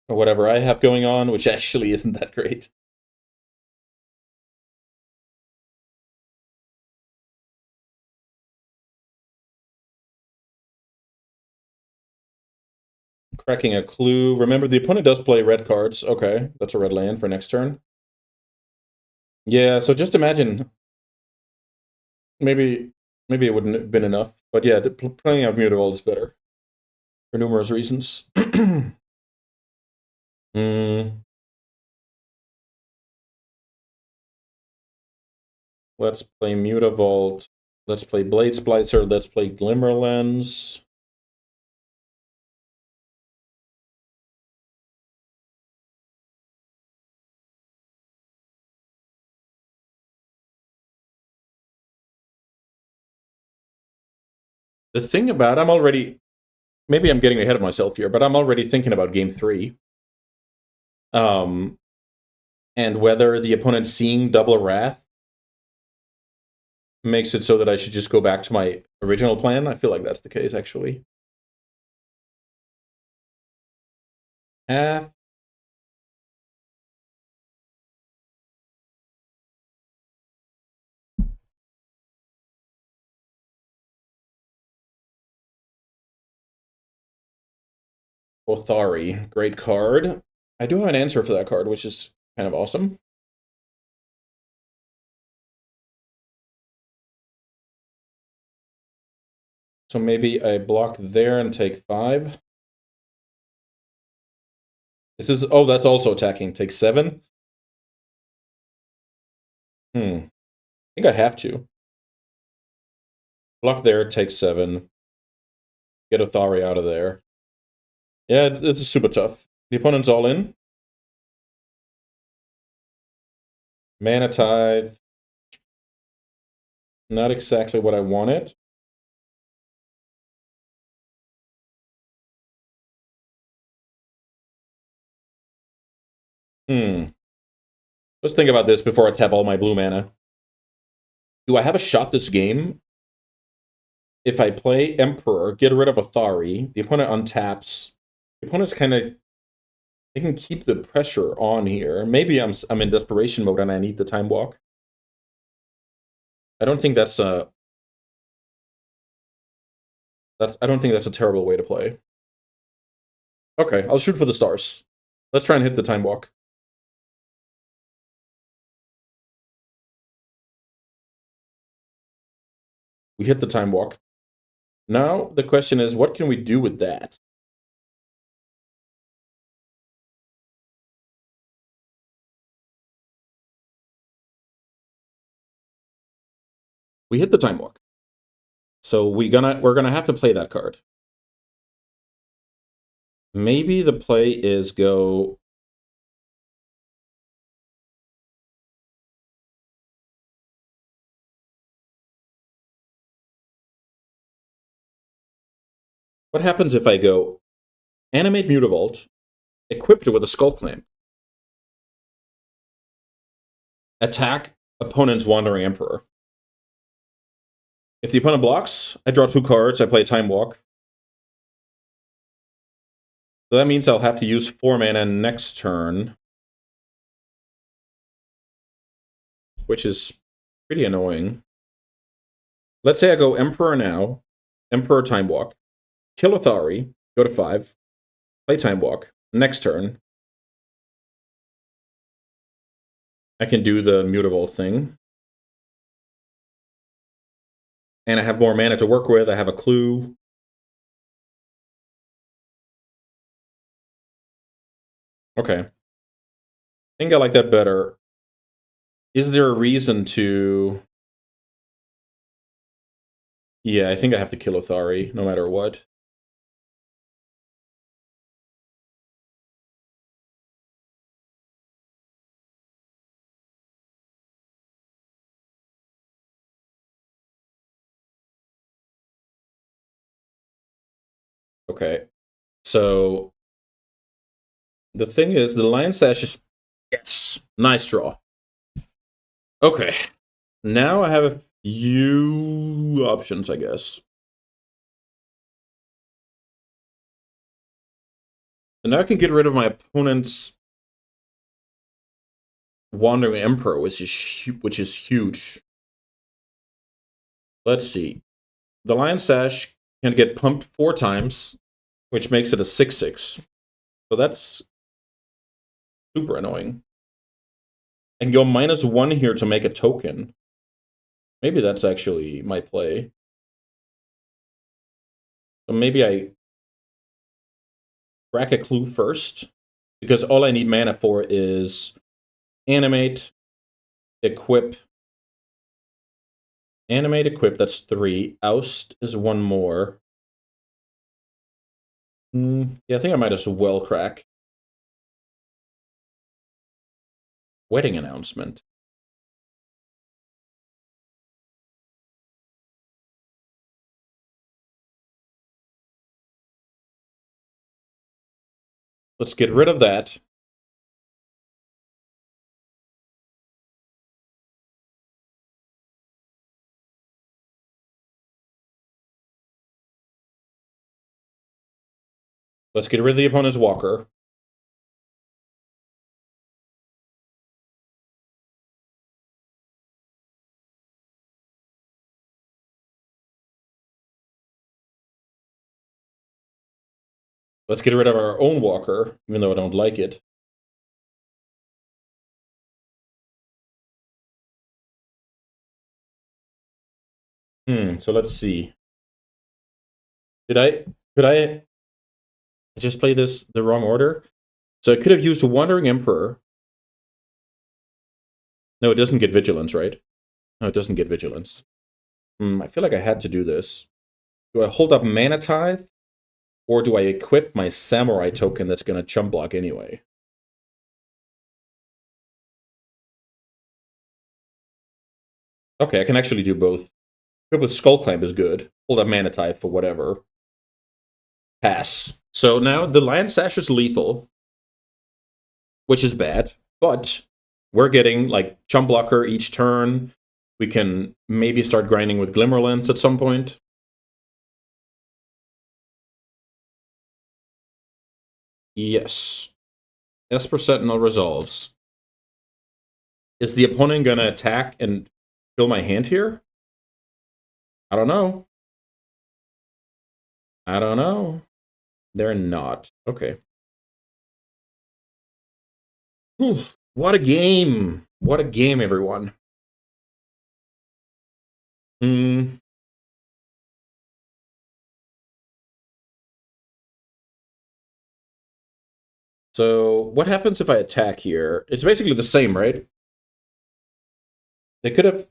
[SPEAKER 1] whatever I have going on, which actually isn't that great. Cracking a clue. Remember, the opponent does play red cards. Okay, that's a red land for next turn. Yeah, so just imagine. Maybe it wouldn't have been enough. But yeah, playing out Mutavault is better. For numerous reasons. Let's play Mutavault. Let's play Blade Splicer. Let's play Glimmerlens. The thing about I'm already, maybe I'm getting ahead of myself here, but I'm already thinking about game 3. And whether the opponent seeing double Wrath makes it so that I should just go back to my original plan. I feel like that's the case, actually. Othari, great card. I do have an answer for that card, which is kind of awesome. So maybe I block there and take 5. This is, oh, that's also attacking. Take 7. I think I have to. Block there, take 7. Get Othari out of there. Yeah, this is super tough. The opponent's all in. Mana Tithe. Not exactly what I wanted. Let's think about this before I tap all my blue mana. Do I have a shot this game? If I play Emperor, get rid of Othari, the opponent untaps. The opponent's kind of, they can keep the pressure on here. Maybe I'm in desperation mode and I need the time walk. I don't think that's a I don't think that's a terrible way to play. Okay, I'll shoot for the stars. Let's try and hit the time walk. We hit the time walk. Now the question is, what can we do with that? We hit the time walk. So we're gonna have to play that card. Maybe the play is go. What happens if I go animate Mutavault, equipped it with a Skull Clamp, attack opponent's Wandering Emperor? If the opponent blocks, I draw 2 cards, I play Time Walk. So that means I'll have to use 4 mana next turn, which is pretty annoying. Let's say I go Emperor now, Emperor Time Walk, kill Othari, go to 5, play Time Walk. Next turn, I can do the Mutavault thing. And I have more mana to work with, I have a clue. Okay. I think I like that better. Is there a reason to... Yeah, I think I have to kill Othari, no matter what. Okay. So... The thing is, the Lion Sash is... Yes! Nice draw. Okay. Now I have a few options, I guess. And now I can get rid of my opponent's Wandering Emperor, which is huge. Let's see. The Lion Sash can get pumped 4 times. which makes it a 6/6. So that's super annoying. And go -1 here to make a token. Maybe that's actually my play. So maybe I crack a clue first, because all I need mana for is animate, equip, that's 3. Oust is 1 more. Yeah, I think I might as well crack. Wedding announcement. Let's get rid of that. Let's get rid of the opponent's walker. Let's get rid of our own walker, even though I don't like it. So let's see. Could I just play this the wrong order? So I could have used Wandering Emperor. No, it doesn't get Vigilance, right? No, it doesn't get Vigilance. I feel like I had to do this. Do I hold up Mana Tithe? Or do I equip my Samurai token that's going to chump block anyway? Okay, I can actually do both. Good with Skull Clamp is good. Hold up Mana Tithe for whatever. Pass. So now the Lion Sash is lethal, which is bad, but we're getting like chump blocker each turn. We can maybe start grinding with Glimmerlands at some point. Yes. Esper Sentinel resolves. Is the opponent gonna attack and fill my hand here? I don't know. I don't know. They're not. Okay. Whew. What a game. What a game, everyone. So what happens if I attack here? It's basically the same, right? They could have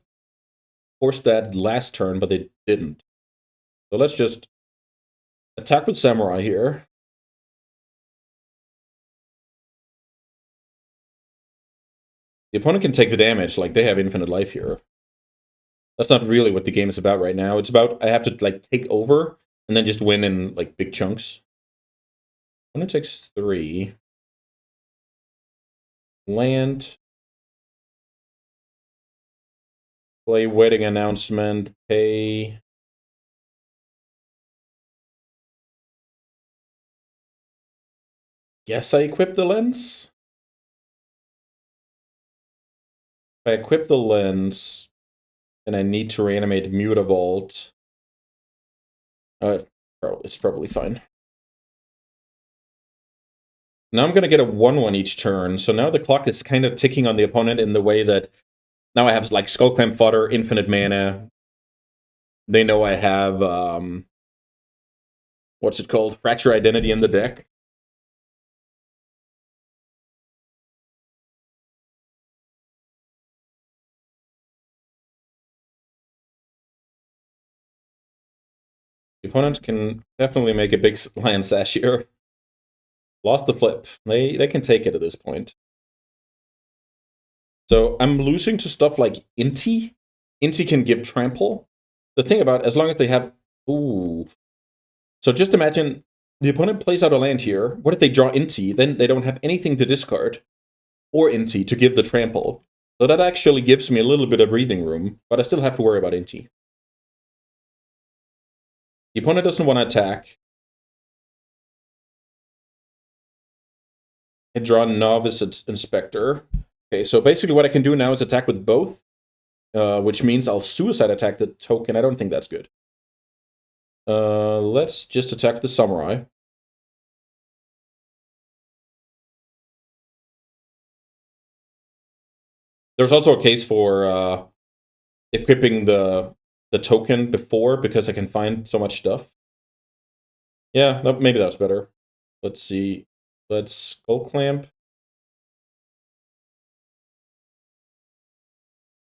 [SPEAKER 1] forced that last turn, but they didn't. So let's just attack with Samurai here. The opponent can take the damage, like they have infinite life here. That's not really what the game is about right now. It's about I have to like take over and then just win in like big chunks. Opponent takes 3. Land. Play wedding announcement. Pay. Guess I equip the lens? If I equip the lens, and I need to reanimate Mutavault. It's probably fine. Now I'm going to get a 1/1 each turn, so now the clock is kind of ticking on the opponent in the way that now I have like Skullclamp fodder, infinite mana. They know I have, what's it called? Fracture Identity in the deck. The opponent can definitely make a big Lion Sash here. Lost the flip. They can take it at this point. So I'm losing to stuff like Inti. Inti can give Trample. The thing about, as long as they have... Ooh. So just imagine the opponent plays out a land here. What if they draw Inti? Then they don't have anything to discard. Or Inti to give the Trample. So that actually gives me a little bit of breathing room, but I still have to worry about Inti. The opponent doesn't want to attack. I draw Novice Inspector. Okay, so basically what I can do now is attack with both, which means I'll suicide attack the token. I don't think that's good. Let's just attack the Samurai. There's also a case for equipping the token before, because I can find so much stuff. Yeah, maybe that's better. Let's see. Let's Skull Clamp.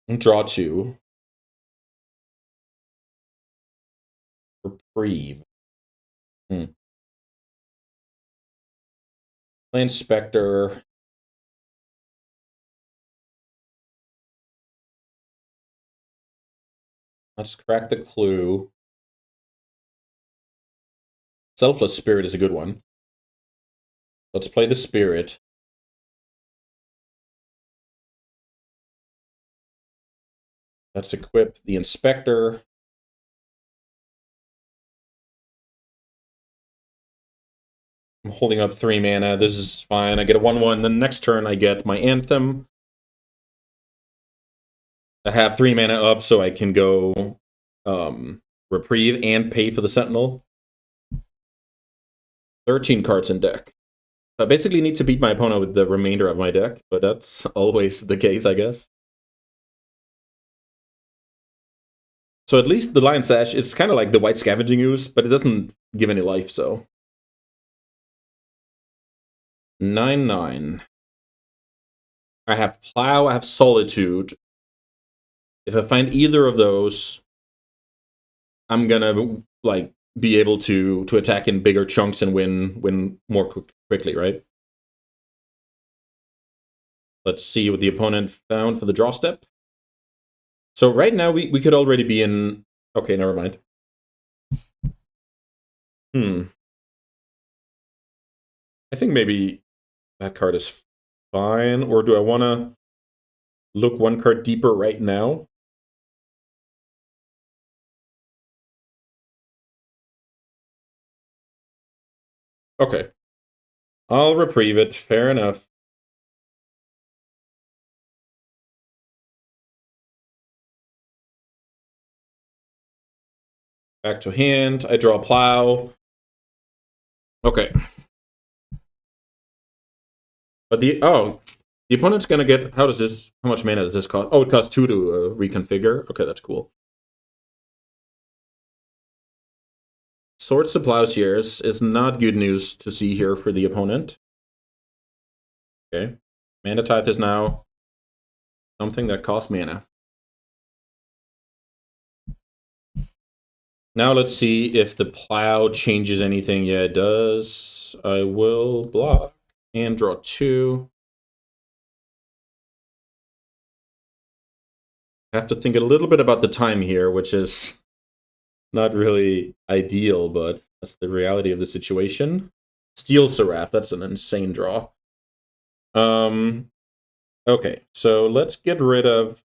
[SPEAKER 1] And draw 2. Reprieve. Play Inspector. Let's crack the clue. Selfless Spirit is a good one. Let's play the Spirit. Let's equip the Inspector. I'm holding up 3 mana. This is fine. I get a 1/1. Then next turn I get my Anthem. I have 3 mana up, so I can go Reprieve and pay for the Sentinel. 13 cards in deck. I basically need to beat my opponent with the remainder of my deck, but that's always the case, I guess. So at least the Lion Sash, it's kind of like the White Scavenging Ooze, but it doesn't give any life, so. 9/9. I have Plow, I have Solitude. If I find either of those, I'm gonna like be able to attack in bigger chunks and win more quickly, right? Let's see what the opponent found for the draw step. So right now we could already be in. Okay, never mind. I think maybe that card is fine, or do I want to look one card deeper right now? Okay. I'll reprieve it. Fair enough. Back to hand. I draw a Plow. Okay. But the opponent's gonna get. How much mana does this cost? Oh, it costs 2 to reconfigure. Okay, that's cool. Swords to Plowshares is not good news to see here for the opponent. Okay. Mana Tithe is now something that costs mana. Now let's see if the Plow changes anything. Yeah, it does. I will block and draw 2. I have to think a little bit about the time here, which is not really ideal, but that's the reality of the situation. Steel Seraph, that's an insane draw. Okay, so let's get rid of...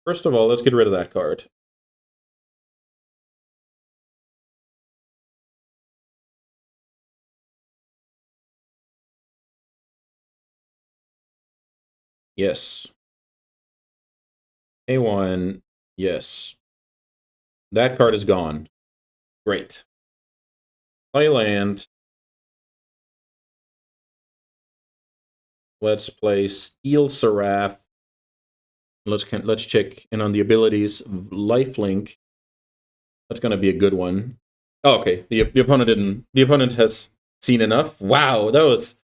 [SPEAKER 1] First of all, let's get rid of that card. Yes. A1, yes. That card is gone. Great. Play land. Let's play Steel Seraph. Let's check in on the abilities. Lifelink. That's gonna be a good one. Oh, okay. The opponent didn't. The opponent has seen enough. Wow, that was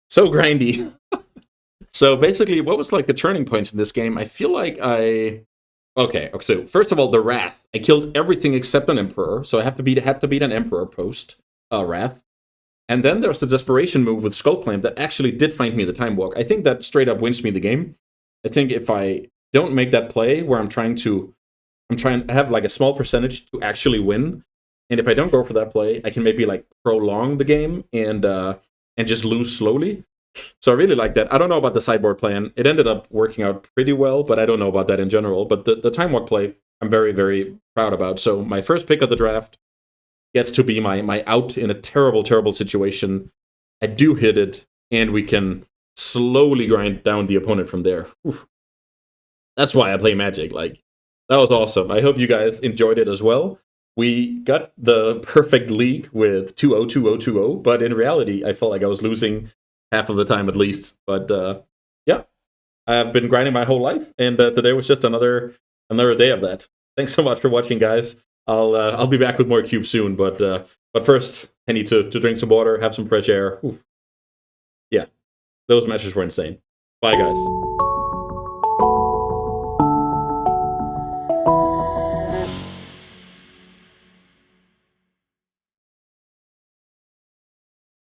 [SPEAKER 1] so grindy. So basically, what was like the turning points in this game? I feel like Okay, so first of all, the Wrath. I killed everything except an Emperor, so I had to beat an Emperor post Wrath. And then there's the Desperation move with Skull Clamp that actually did find me the Time Walk. I think that straight up wins me the game. I think if I don't make that play where I'm trying to have like a small percentage to actually win, and if I don't go for that play, I can maybe like prolong the game and just lose slowly. So I really like that. I don't know about the sideboard plan. It ended up working out pretty well, but I don't know about that in general. But the Time Walk play, I'm very, very proud about. So my first pick of the draft gets to be my out in a terrible, terrible situation. I do hit it, and we can slowly grind down the opponent from there. Oof. That's why I play Magic. Like, that was awesome. I hope you guys enjoyed it as well. We got the perfect league with 2-0, 2-0, 2-0, but in reality, I felt like I was losing half of the time at least. But yeah, I've been grinding my whole life, and today was just another day of that. Thanks so much for watching, guys. I'll be back with more cubes soon, but first I need to drink some water, have some fresh air. Oof. Yeah, those matches were insane. Bye, guys.